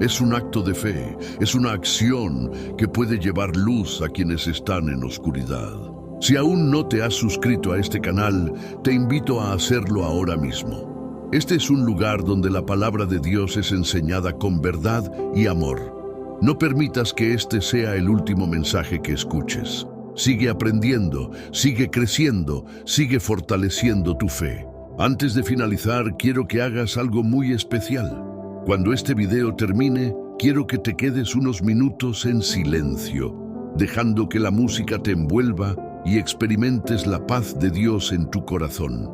Speaker 1: es un acto de fe, es una acción que puede llevar luz a quienes están en oscuridad. Si aún no te has suscrito a este canal, te invito a hacerlo ahora mismo. Este es un lugar donde la palabra de Dios es enseñada con verdad y amor. No permitas que este sea el último mensaje que escuches. Sigue aprendiendo, sigue creciendo, sigue fortaleciendo tu fe. Antes de finalizar, quiero que hagas algo muy especial. Cuando este video termine, quiero que te quedes unos minutos en silencio, dejando que la música te envuelva y experimentes la paz de Dios en tu corazón.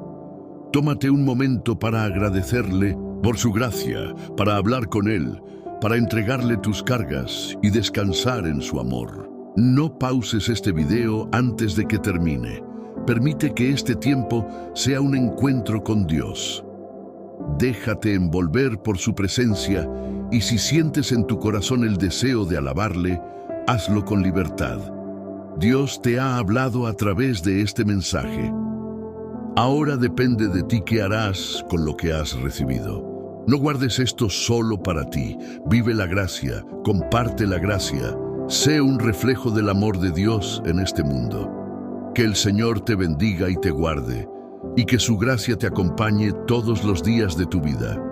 Speaker 1: Tómate un momento para agradecerle por su gracia, para hablar con Él, para entregarle tus cargas y descansar en su amor. No pauses este video antes de que termine. Permite que este tiempo sea un encuentro con Dios. Déjate envolver por su presencia y si sientes en tu corazón el deseo de alabarle, hazlo con libertad. Dios te ha hablado a través de este mensaje. Ahora depende de ti qué harás con lo que has recibido. No guardes esto solo para ti. Vive la gracia, comparte la gracia. Sé un reflejo del amor de Dios en este mundo. Que el Señor te bendiga y te guarde. y que su gracia te acompañe todos los días de tu vida.